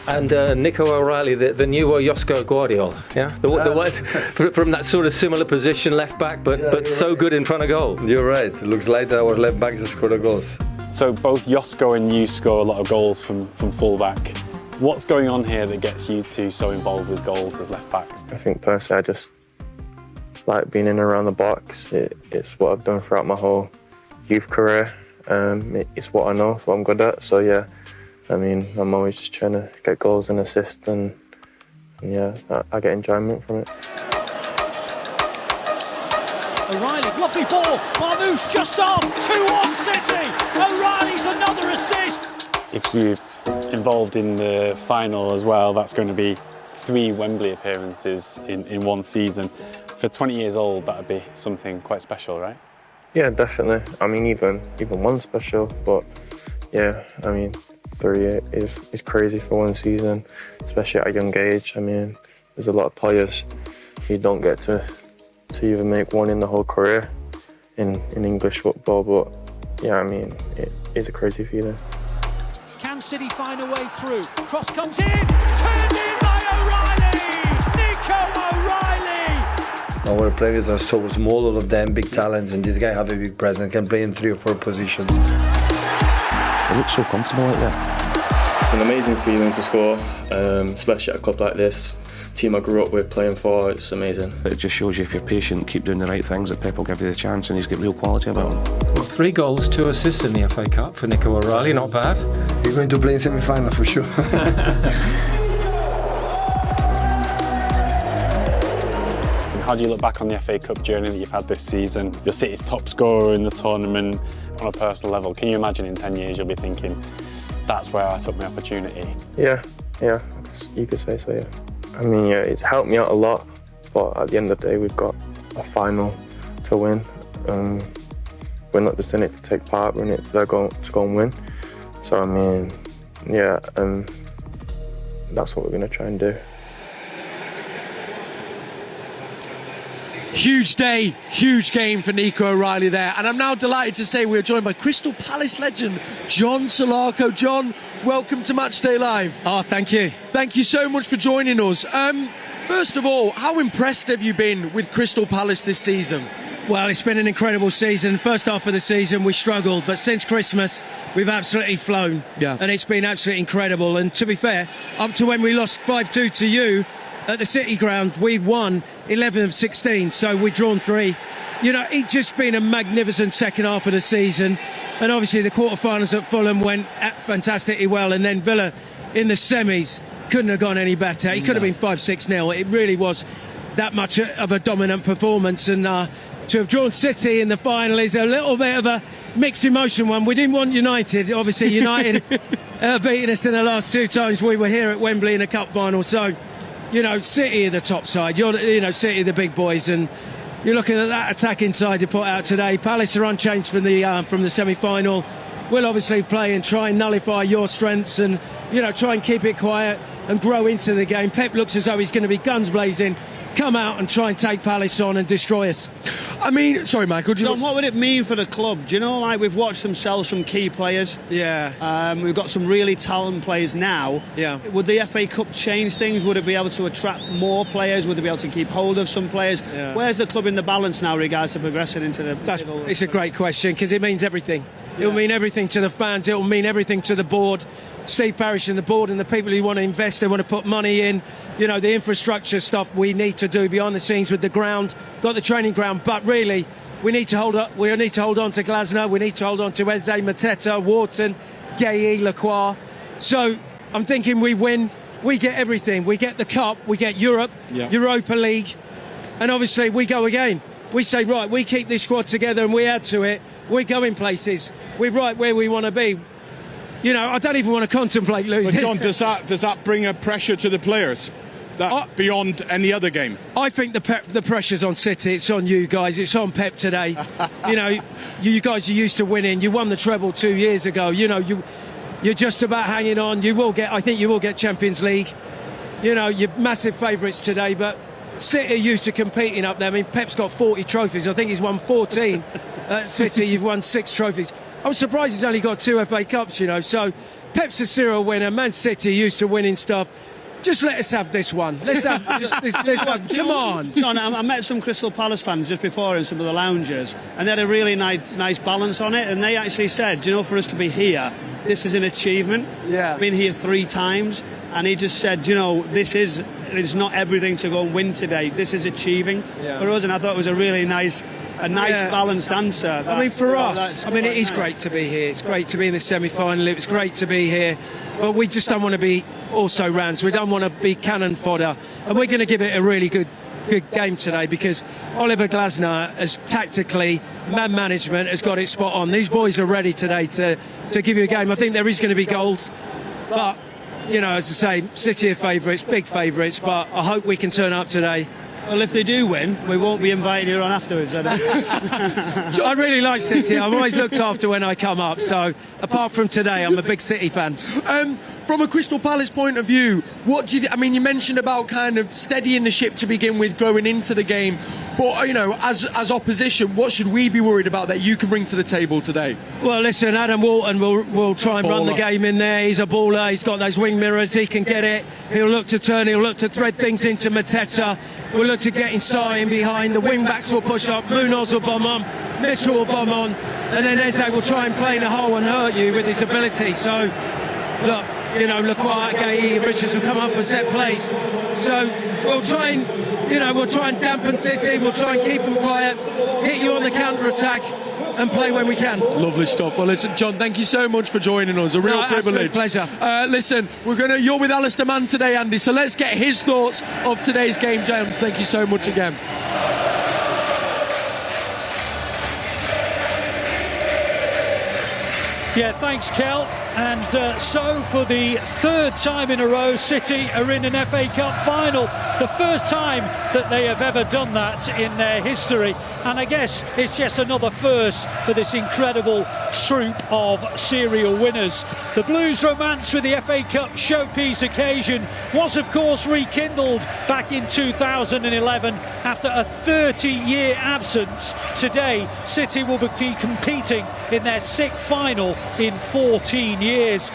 T: And Nico O'Reilly, the new Joško Guardiola, the one from that sort of similar position, left back, but so good in front of goal.
U: You're right. It looks like our left backs score the goals.
R: So both Joško and you score a lot of goals from full back. What's going on here that gets you two so involved with goals as left backs?
S: I think personally, I just like being in and around the box. It's what I've done throughout my whole youth career. It's what I know, it's what I'm good at. So yeah. I'm always just trying to get goals and assists and yeah, I get enjoyment from it.
A: O'Reilly, lovely ball, Marmoush just on, 2-1 City, O'Reilly's another assist.
R: If you're involved in the final as well, that's going to be 3 Wembley appearances in one season. For 20 years old, that'd be something quite special, right?
S: Yeah, definitely. Even one special, but yeah, 3 is crazy for one season, especially at a young age. I mean, there's a lot of players who don't get to even make one in the whole career in English football, but yeah, I mean, it is a crazy feeling.
A: Can City find a way through? Cross comes in, turned in by O'Reilly! Nico O'Reilly!
U: Our players are so small, all of them big talents, and this guy have a big presence, can play in 3 or 4 positions.
D: He looks so comfortable like that.
S: It's an amazing feeling to score, especially at a club like this. Team I grew up with, playing for, it's amazing.
D: It just shows you if you're patient, keep doing the right things, that Pep will give you the chance, and he's got real quality about him.
T: 3 goals, 2 assists in the FA Cup for Nico O'Reilly, not bad.
U: He's going to play in semi-final for sure.
R: How do you look back on the FA Cup journey that you've had this season? You're City's top scorer in the tournament on a personal level. Can you imagine in 10 years you'll be thinking, that's where I took my opportunity?
S: Yeah, you could say so, yeah. I mean, yeah, it's helped me out a lot, but at the end of the day, we've got a final to win. We're not just in it to take part, we're in it to go and win. So, I mean, yeah, that's what we're going to try and do.
B: Huge day, huge game for Nico O'Reilly there. And I'm now delighted to say we're joined by Crystal Palace legend, John Solarco. John, welcome to Matchday Live.
J: Oh, thank you.
B: Thank you so much for joining us. First of all, how impressed have you been with Crystal Palace this season?
J: Well, it's been an incredible season. First half of the season we struggled, but since Christmas we've absolutely flown.
B: Yeah.
J: And it's been absolutely incredible. And to be fair, up to when we lost 5-2 to you at the City ground, we won 11 of 16, so we'd drawn 3. You know, it's just been a magnificent second half of the season. And obviously the quarterfinals at Fulham went fantastically well, and then Villa in the semis couldn't have gone any better. It could have been 5-6-0. It really was that much of a dominant performance, and to have drawn City in the final is a little bit of a mixed emotion one. We didn't want United. Obviously United beating us in the last 2 times we were here at Wembley in a cup final. So, you know, City are the top side. City are the big boys, and you're looking at that attacking side to put out today. Palace are unchanged from the semi-final. We'll obviously play and try and nullify your strengths, and try and keep it quiet and grow into the game. Pep looks as though he's going to be guns blazing, come out and try and take Palace on and destroy us.
B: I mean, sorry, Michael.
L: John, what would it mean for the club? Do you know, like, we've watched them sell some key players.
J: Yeah.
L: We've got some really talented players now.
J: Yeah.
L: Would the FA Cup change things? Would it be able to attract more players? Would they be able to keep hold of some players?
J: Yeah.
L: Where's the club in the balance now regards to progressing into the middle?
J: It's a great question, because it means everything. It'll mean everything to the fans. It'll mean everything to the board. Steve Parish and the board and the people who want to invest, they want to put money in. The infrastructure stuff we need to do behind the scenes with the ground, got the training ground, but really we need to hold up. We need to hold on to Glasner. We need to hold on to Eze, Mateta, Wharton, Gueye, Lacroix. So I'm thinking we win. We get everything. We get the cup. We get Europe, Europa League, and obviously we go again. We say, right, we keep this squad together and we add to it. We're going places. We're right where we want to be. I don't even want to contemplate losing.
C: But John, does that bring a pressure to the players beyond any other game?
J: I think the pressure's on City. It's on you guys. It's on Pep today. You guys are used to winning. You won the treble 2 years ago. You're just about hanging on. I think you will get Champions League. You're massive favourites today, but City are used to competing up there. I mean, Pep's got 40 trophies. I think he's won 14. At City, you've won 6 trophies. I'm surprised he's only got 2 FA Cups, So Pep's a serial winner. Man City used to winning stuff. Just let us have this one. Let's have this one. Come on.
L: John, I met some Crystal Palace fans just before in some of the lounges, and they had a really nice balance on it, and they actually said, for us to be here, this is an achievement.
J: Yeah.
L: I've been here 3 times, and he just said, it's not everything to go and win today. This is achieving for us, and I thought it was a really nice balanced answer.
J: I mean, for us, it is great to be here. It's great to be in the semi-final. It was great to be here, but we just don't want to be also rounds. We don't want to be cannon fodder, and we're going to give it a really good game today, because Oliver Glasner has tactically, man management has got it spot on. These boys are ready today to give you a game. I think there is going to be goals, but as I say, City are favourites, big favourites, but I hope we can turn up today
L: Well, if they do win, we won't be invited here on afterwards.
J: I really like City. I'm always looked after when I come up. So apart from today, I'm a big City fan.
B: From a Crystal Palace point of view, what do you? I mean, you mentioned about kind of steadying the ship to begin with, going into the game. But you know, as opposition, what should we be worried about that you can bring to the table today?
J: Well, listen, Adam Walton will try and run the game in there. He's a baller. He's got those wing mirrors. He can get it. He'll look to turn. He'll look to thread things into Mateta. We'll look to get inside in behind. The wing backs will push up. Munoz will bomb on. Mitchell will bomb on. And then Eze will try and play in the hole and hurt you with his ability. So, look, you know, Lukwai, Richards will come up for set plays. So we'll try and dampen City. We'll try and keep them quiet, hit you on the counter-attack and play when we can.
B: Lovely stuff. Well, listen, John, thank you so much for joining us. A real privilege.
J: Pleasure.
B: Listen, you're with Alistair Mann today, Andy, so let's get his thoughts of today's game, John. Thank you so much again.
A: Yeah, thanks, Kel. And so for the third time in a row, City are in an FA Cup final. The first time that they have ever done that in their history. And I guess it's just another first for this incredible troupe of serial winners. The Blues' romance with the FA Cup showpiece occasion was, of course, rekindled back in 2011 after a 30-year absence. Today, City will be competing in their sixth final in 14 years.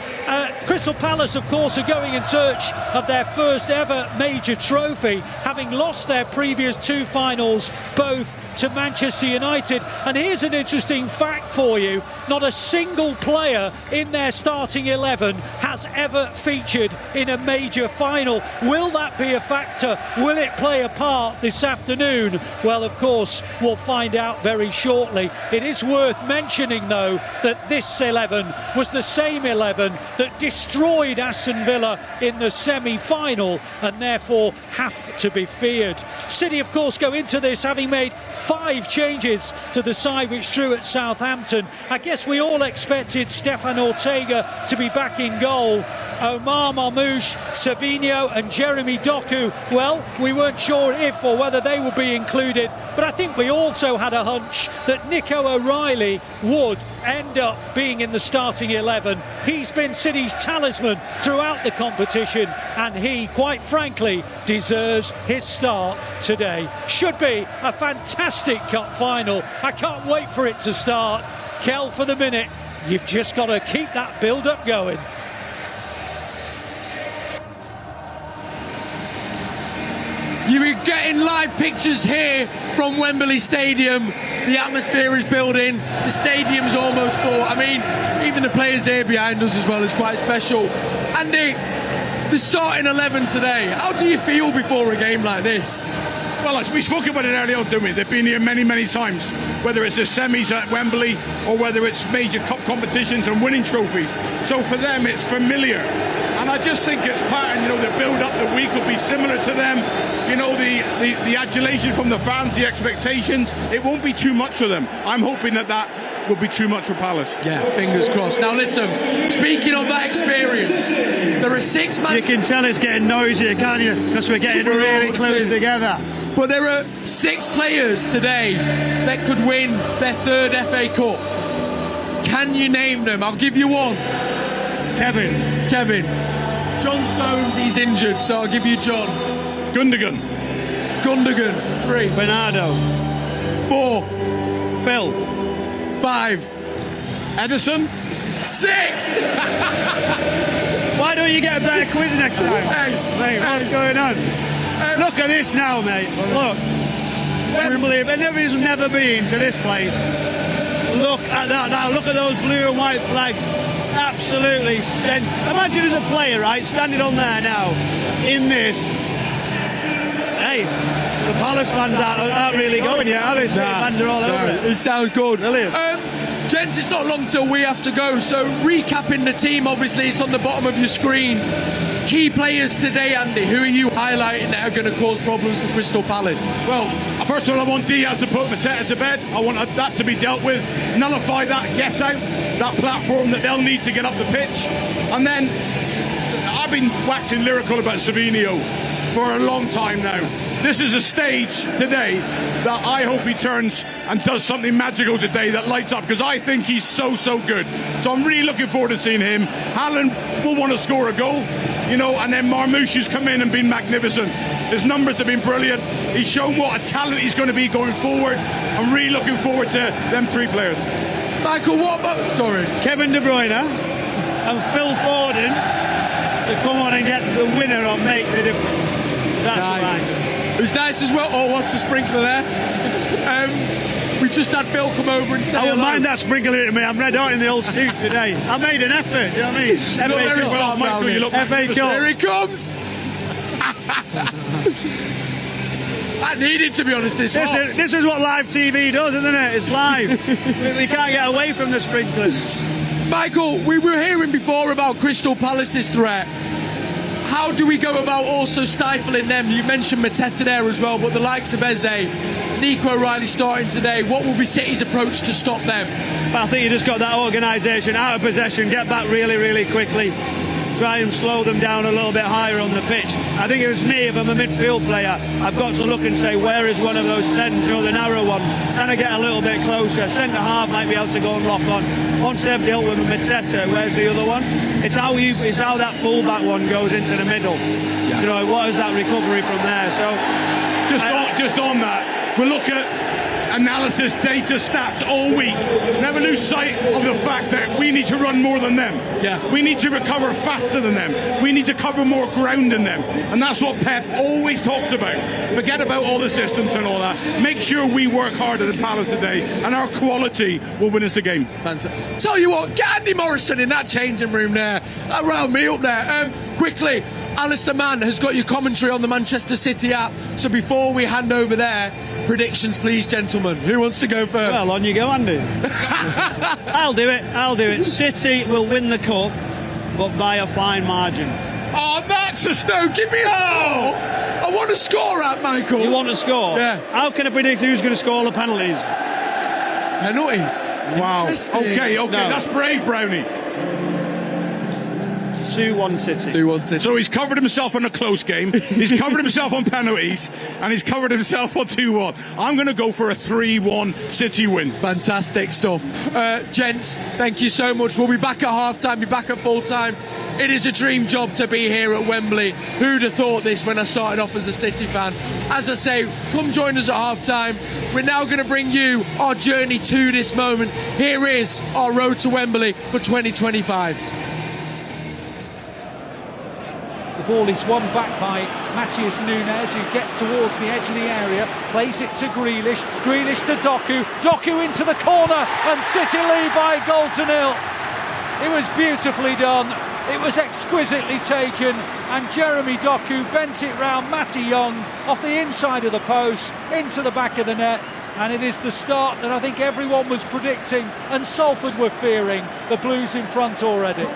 A: Crystal Palace, of course, are going in search of their first ever major trophy, having lost their previous two finals, both to Manchester United. And here's an interesting fact for you: not a single player in their starting 11 has ever featured in a major final. Will that be a factor? Will it play a part this afternoon? Well, of course, we'll find out very shortly. It is worth mentioning, though, that this 11 was the same 11 that destroyed Aston Villa in the semi-final and therefore have to be feared. City, of course, go into this having made 5 changes to the side which drew at Southampton. I guess we all expected Stefan Ortega to be back in goal. Omar Marmoush, Savinho and Jeremy Doku, well, we weren't sure if or whether they would be included, but I think we also had a hunch that Nico O'Reilly would end up being in the starting 11. He's been City's talisman throughout the competition, and he, quite frankly, deserves his start today. Should be a fantastic cup final. I can't wait for it to start. Kel, for the minute, you've just got to keep that build-up going.
B: You're getting live pictures here from Wembley Stadium. The atmosphere is building. The stadium's almost full. I mean, even the players here behind us as well is quite special. Andy, the starting 11 today, how do you feel before a game like this?
C: Well, we spoke about it earlier on, didn't we? They've been here many, many times, whether it's the semis at Wembley or whether it's major cup competitions and winning trophies. So for them, it's familiar. And I just think it's part, you know, the build-up, the week will be similar to them. You know, the adulation from the fans, the expectations, it won't be too much for them. I'm hoping that will be too much for Palace.
B: Yeah, fingers crossed. Now listen, speaking of that experience, there are 6 man...
L: You can tell it's getting noisier, can't you? Because we're getting really close together.
B: But there are 6 players today that could win their 3rd FA Cup. Can you name them? I'll give you one. Kevin. John Stones, he's injured, so I'll give you John.
C: Gundogan.
B: 3.
L: Bernardo.
B: 4.
L: Phil.
B: 5.
C: Edison.
B: 6.
L: Why don't you get a better quiz next time? Mate, what's going on? Look at this now, mate. Look. Wembley, everybody's never been to this place. Look at that now. Look at those blue and white flags. Absolutely imagine as a player, right, standing on there now in this. Hey, the Palace fans aren't really going yet, are they? Fans are all over it.
B: It sounds good.
L: Brilliant.
B: Gents, it's not long till we have to go, so recapping the team, obviously it's on the bottom of your screen. Key players today, Andy, who are you highlighting that are going to cause problems for Crystal Palace?
C: Well, first of all, I want Diaz to put Mateta to bed. I want that to be dealt with. Nullify that guess out, that platform that they'll need to get up the pitch. And then, I've been waxing lyrical about Savinho for a long time now. This is a stage today that I hope he turns and does something magical today that lights up, because I think he's so good. So I'm really looking forward to seeing him. Haaland will want to score a goal, you know, and then Marmoush has come in and been magnificent. His numbers have been brilliant. He's shown what a talent he's going to be going forward. I'm really looking forward to them three players.
B: Michael, what about... Sorry.
L: Kevin De Bruyne and Phil Foden to come on and get the winner or make the difference. That's right.
B: It was nice as well. Oh, what's the sprinkler there? We just had Phil come over and say
L: I wouldn't
B: hello.
L: mind that sprinkler to me. I'm red hot in the old suit today. I made an effort, you know what I mean? FA Cup.
B: Here he comes. I needed, to be honest, this
L: is what live TV does, isn't it? It's live. we can't get away from the sprinklers.
B: Michael, we were hearing before about Crystal Palace's threat. How do we go about also stifling them? You mentioned Mateta there as well, but the likes of Eze, Nico O'Reilly starting today, what will be City's approach to stop them?
L: I think you just got that organisation out of possession, get back really quickly, try and slow them down a little bit higher on the pitch. I think it was me, if I'm a midfield player, I've got to look and say, where is one of those 10s, you know, the narrow ones? Can I get a little bit closer? Centre half might be able to go and lock on. Once they've dealt with Mateta, where's the other one? It's how that full-back one goes into the middle. Yeah. You know, what is that recovery from there? So,
C: just on that, we'll look at analysis, data, stats all week. Never lose sight of the fact that we need to run more than them.
B: Yeah.
C: We need to recover faster than them. We need to cover more ground than them. And that's what Pep always talks about. Forget about all the systems and all that. Make sure we work hard at the Palace today, and our quality will win us the game.
B: Fantastic. Tell you what, get Andy Morrison in that changing room there. That round me up there. Quickly, Alistair Mann has got your commentary on the Manchester City app. So before we hand over there, predictions, please, gentlemen. Who wants to go first?
L: Well, on you go, Andy. I'll do it. City will win the cup, but by a fine margin.
B: Oh, that's a no. Give me a score. I want a score out, Michael.
L: You want a score?
B: Yeah.
L: How can I predict who's going to score the penalties?
B: Penalties?
C: Wow. Okay. No. That's brave, Brownie.
L: 2-1 City.
B: 2-1 City.
C: So he's covered himself on a close game, he's covered himself on penalties, and he's covered himself on 2-1. I'm going to go for a 3-1 City win.
B: Fantastic stuff. Gents, thank you so much. We'll be back at half-time, be back at full-time. It is a dream job to be here at Wembley. Who'd have thought this when I started off as a City fan? As I say, come join us at half-time. We're now going to bring you our journey to this moment. Here is our road to Wembley for 2025.
A: The ball is won back by Matheus Nunes, who gets towards the edge of the area, plays it to Grealish to Doku into the corner, and City lead by a goal to nil. It was beautifully done, it was exquisitely taken, and Jeremy Doku bent it round Matty Young off the inside of the post into the back of the net, and it is the start that I think everyone was predicting and Salford were fearing. The Blues in front already.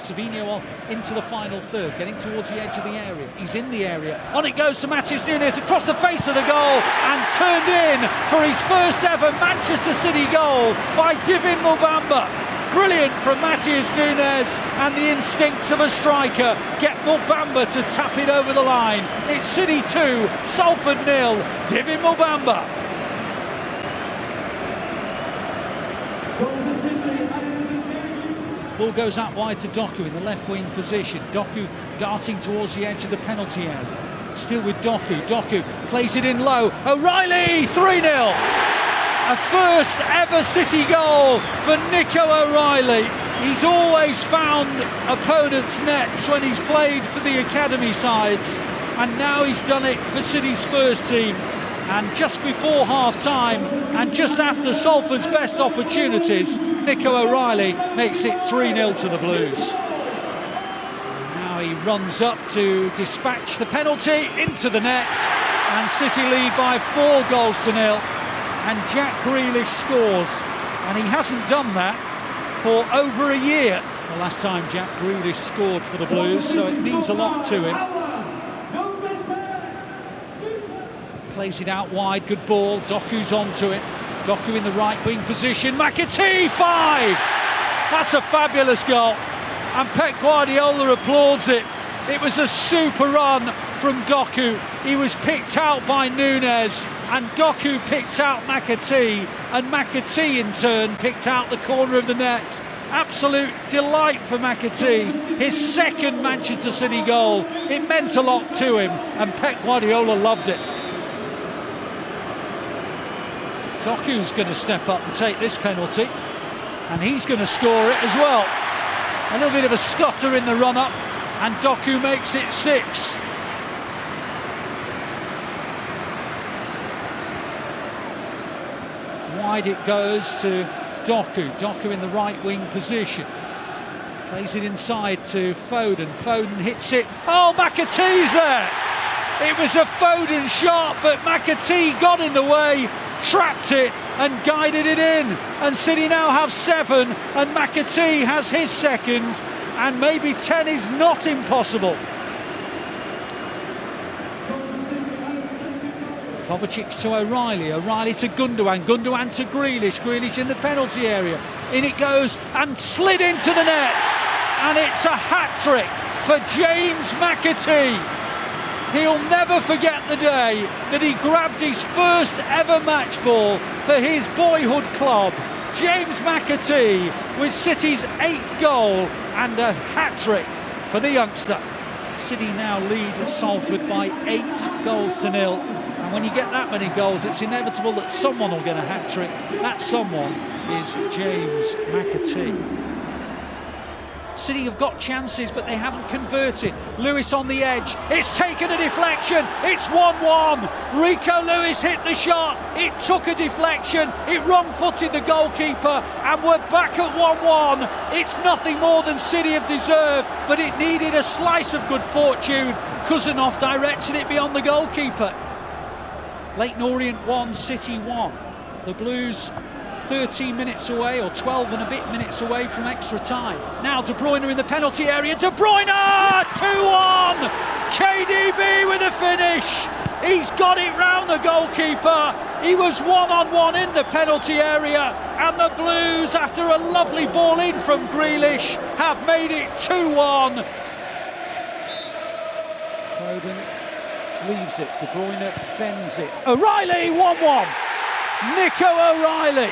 A: Savino into the final third, getting towards the edge of the area. He's in the area. On it goes to Matheus Nunes across the face of the goal and turned in for his first ever Manchester City goal by Divin Mubamba. Brilliant from Matheus Nunes, and the instincts of a striker get Mubamba to tap it over the line. It's City 2, Salford 0, Divin Mubamba. Ball goes out wide to Doku in the left wing position. Doku darting towards the edge of the penalty area. Still with Doku. Doku plays it in low. O'Reilly, 3-0. A first ever City goal for Nico O'Reilly. He's always found opponents' nets when he's played for the academy sides, and now he's done it for City's first team. And just before half-time, and just after Salford's best opportunities, Nico O'Reilly makes it 3-0 to the Blues. Now he runs up to dispatch the penalty into the net, and City lead by 4 goals to 0. And Jack Grealish scores, and he hasn't done that for over a year. The last time Jack Grealish scored for the Blues, so it means a lot to him. Plays it out wide, good ball, Doku's onto it. Doku in the right wing position, McAtee, 5! That's a fabulous goal. and Pep Guardiola applauds it. It was a super run from Doku. He was picked out by Nunes, and Doku picked out McAtee, and McAtee in turn picked out the corner of the net. Absolute delight for McAtee, his second Manchester City goal. It meant a lot to him, and Pep Guardiola loved it. Doku's going to step up and take this penalty, and he's going to score it as well. A little bit of a stutter in the run-up, and Doku makes it 6. Wide it goes to Doku. Doku in the right wing position. Plays it inside to Foden. Foden hits it. Oh, McAtee's there! It was a Foden shot, but McAtee got in the way, trapped it and guided it in. And City now have 7, and McAtee has his second, and maybe 10 is not impossible. Kovacic to O'Reilly, O'Reilly to Gundogan, Gundogan to Grealish, Grealish in the penalty area. In it goes and slid into the net, and it's a hat-trick for James McAtee. He'll never forget the day that he grabbed his first ever match ball for his boyhood club. James McAtee with City's 8th goal and a hat-trick for the youngster. City now lead at Salford by 8-0. And when you get that many goals, it's inevitable that someone will get a hat-trick. That someone is James McAtee. City have got chances, but they haven't converted. Lewis on the edge. It's taken a deflection. It's 1-1. Rico Lewis hit the shot. It took a deflection. It wrong-footed the goalkeeper, and we're back at 1-1. It's nothing more than City have deserved, but it needed a slice of good fortune. Kuzanov directed it beyond the goalkeeper. Leyton Orient 1, City 1. The Blues 13 minutes away, or 12 and a bit minutes away from extra time. Now De Bruyne in the penalty area. De Bruyne! 2-1! KDB with a finish. He's got it round the goalkeeper. He was one-on-one in the penalty area, and the Blues, after a lovely ball in from Grealish, have made it 2-1. Foden leaves it. De Bruyne bends it. O'Reilly 1-1. Nico O'Reilly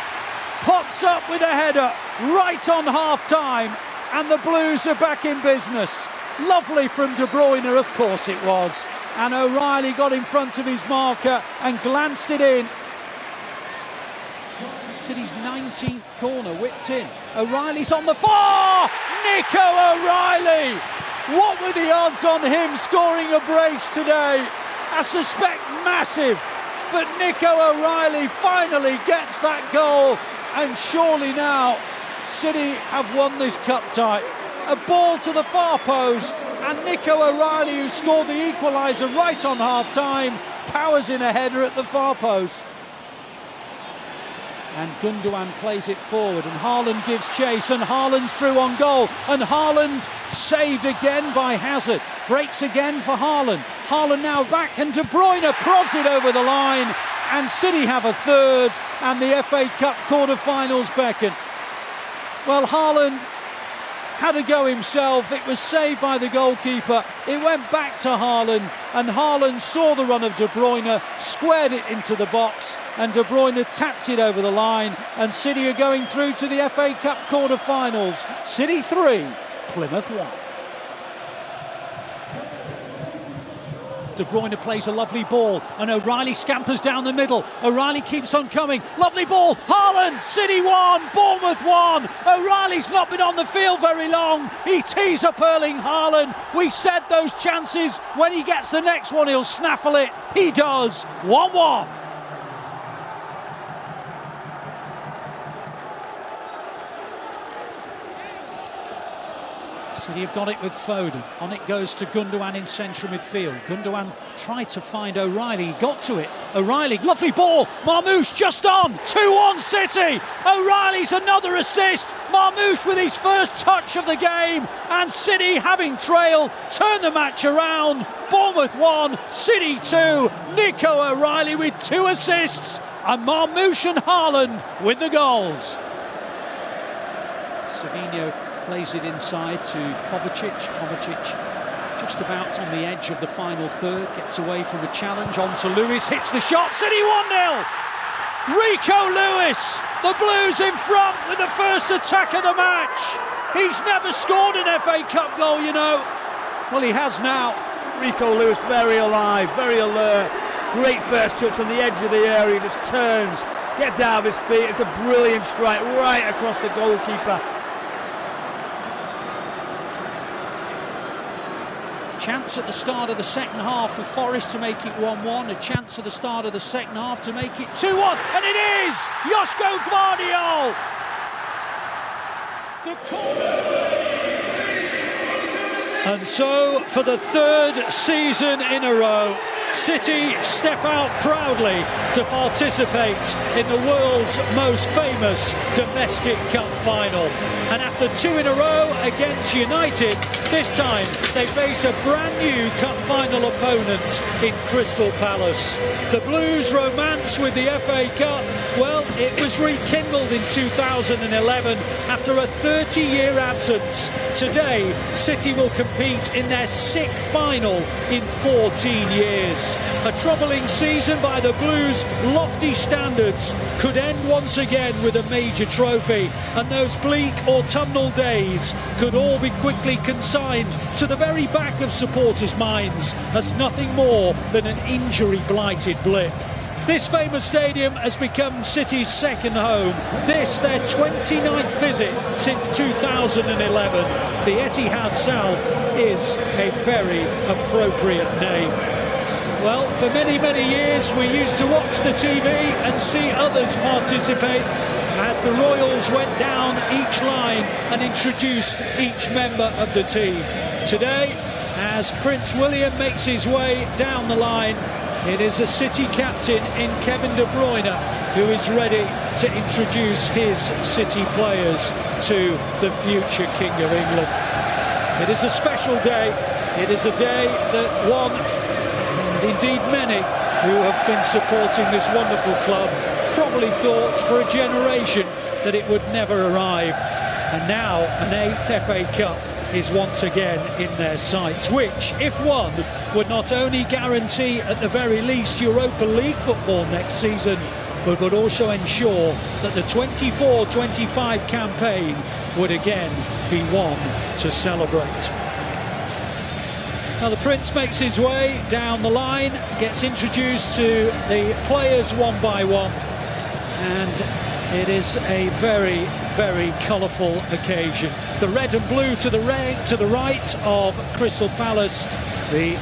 A: pops up with a header right on half-time, and the Blues are back in business. Lovely from De Bruyne, of course it was. And O'Reilly got in front of his marker and glanced it in. City's 19th corner, whipped in. O'Reilly's on the far! Nico O'Reilly! What were the odds on him scoring a brace today? I suspect massive. But Nico O'Reilly finally gets that goal, and surely now City have won this cup tie. A ball to the far post, and Nico O'Reilly, who scored the equaliser right on half-time, powers in a header at the far post. And Gundogan plays it forward, and Haaland gives chase, and Haaland's through on goal, and Haaland saved again by Hazard. Breaks again for Haaland. Haaland now back, and De Bruyne prods it over the line, and City have a third, and the FA Cup quarter-finals beckon. Well, Haaland had a go himself. It was saved by the goalkeeper. It went back to Haaland, and Haaland saw the run of De Bruyne, squared it into the box, and De Bruyne tapped it over the line, and City are going through to the FA Cup quarter-finals. City 3, Plymouth 1. De Bruyne plays a lovely ball, and O'Reilly scampers down the middle. O'Reilly keeps on coming. Lovely ball. Haaland, City 1, Bournemouth 1. O'Reilly's not been on the field very long. He tees up Erling Haaland. We said those chances, when he gets the next one, he'll snaffle it. He does. 1-1. City have got it with Foden. On it goes to Gundogan in central midfield. Gundogan tried to find O'Reilly. He got to it. O'Reilly, lovely ball. Marmoush just on. 2-1 City. O'Reilly's another assist. Marmoush with his first touch of the game. And City, having trail, turn the match around. Bournemouth 1, City 2. Nico O'Reilly with 2 assists. And Marmoush and Haaland with the goals. Savinho plays it inside to Kovacic. Kovacic just about on the edge of the final third, gets away from a challenge, on to Lewis, hits the shot, City 1-0! Rico Lewis, the Blues in front with the first attack of the match. He's never scored an FA Cup goal, you know. Well, he has now.
E: Rico Lewis very alive, very alert. Great first touch on the edge of the area, he just turns, gets out of his feet. It's a brilliant strike right across the goalkeeper.
A: Chance at the start of the second half for Forest to make it 1-1. A chance at the start of the second half to make it 2-1. And it is Joško Gvardiol! And so, for the third season in a row, City step out proudly to participate in the world's most famous domestic cup final. And after 2 in a row against United, this time they face a brand new cup final opponent in Crystal Palace. The Blues' romance with the FA Cup, well, it was rekindled in 2011 after a 30-year absence. Today, City will compete in their 6th final in 14 years. A troubling season by the Blues' lofty standards could end once again with a major trophy, and those bleak autumnal days could all be quickly consigned to the very back of supporters' minds as nothing more than an injury-blighted blip. This famous stadium has become City's second home. This, their 29th visit since 2011. The Etihad South is a very appropriate name. Well, for many, many years we used to watch the TV and see others participate as the Royals went down each line and introduced each member of the team. Today, as Prince William makes his way down the line, it is a City captain in Kevin De Bruyne who is ready to introduce his City players to the future King of England. It is a special day. It is a day that one, and indeed many, who have been supporting this wonderful club probably thought for a generation that it would never arrive. And now an 8th FA Cup is once again in their sights, which, if won, would not only guarantee at the very least Europa League football next season, but would also ensure that the 24-25 campaign would again be one to celebrate. Now the Prince makes his way down the line, gets introduced to the players one by one, and it is a very, very colourful occasion. The red and blue to the right of Crystal Palace, the,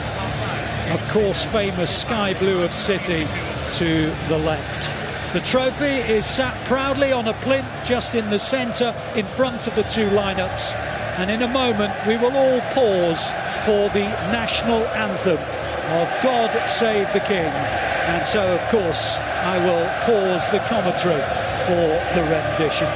A: of course, famous sky blue of City to the left. The trophy is sat proudly on a plinth just in the centre, in front of the two lineups, and in a moment we will all pause for the national anthem of God Save the King. And so, of course, I will pause the commentary for the rendition.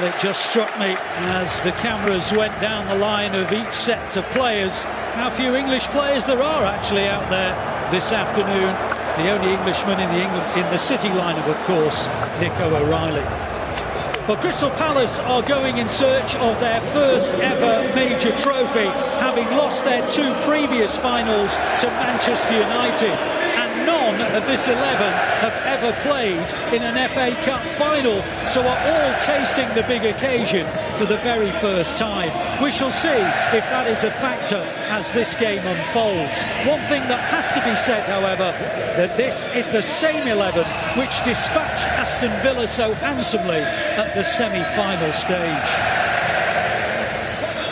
A: Well, it just struck me as the cameras went down the line of each set of players how few English players there are actually out there this afternoon. The only Englishman in the City lineup, of course, Nico O'Reilly. Well, Crystal Palace are going in search of their first ever major trophy, having lost their 2 previous finals to Manchester United. And none of this 11 have ever played in an FA Cup final, so are all tasting the big occasion for the very first time. We shall see if that is a factor as this game unfolds. One thing that has to be said, however, that this is the same 11 which dispatched Aston Villa so handsomely at the semi-final stage.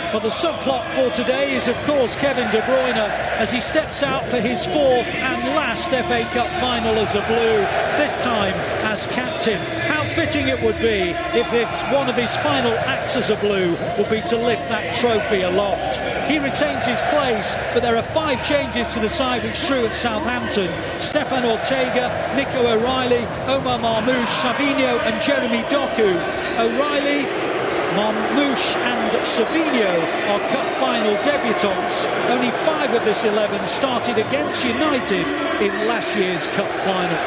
A: Well, the subplot for today is, of course, Kevin De Bruyne as he steps out for his 4th and last FA Cup final as a Blue, this time as captain. How fitting it would be if one of his final acts as a Blue would be to lift that trophy aloft. He retains his place, but there are 5 changes to the side which threw at Southampton. Stefan Ortega, Nico O'Reilly, Omar Marmoush, Savinho and Jeremy Doku. O'Reilly, Marmoush and Savinho are cup final debutants. Only 5 of this 11 started against United in last year's cup final.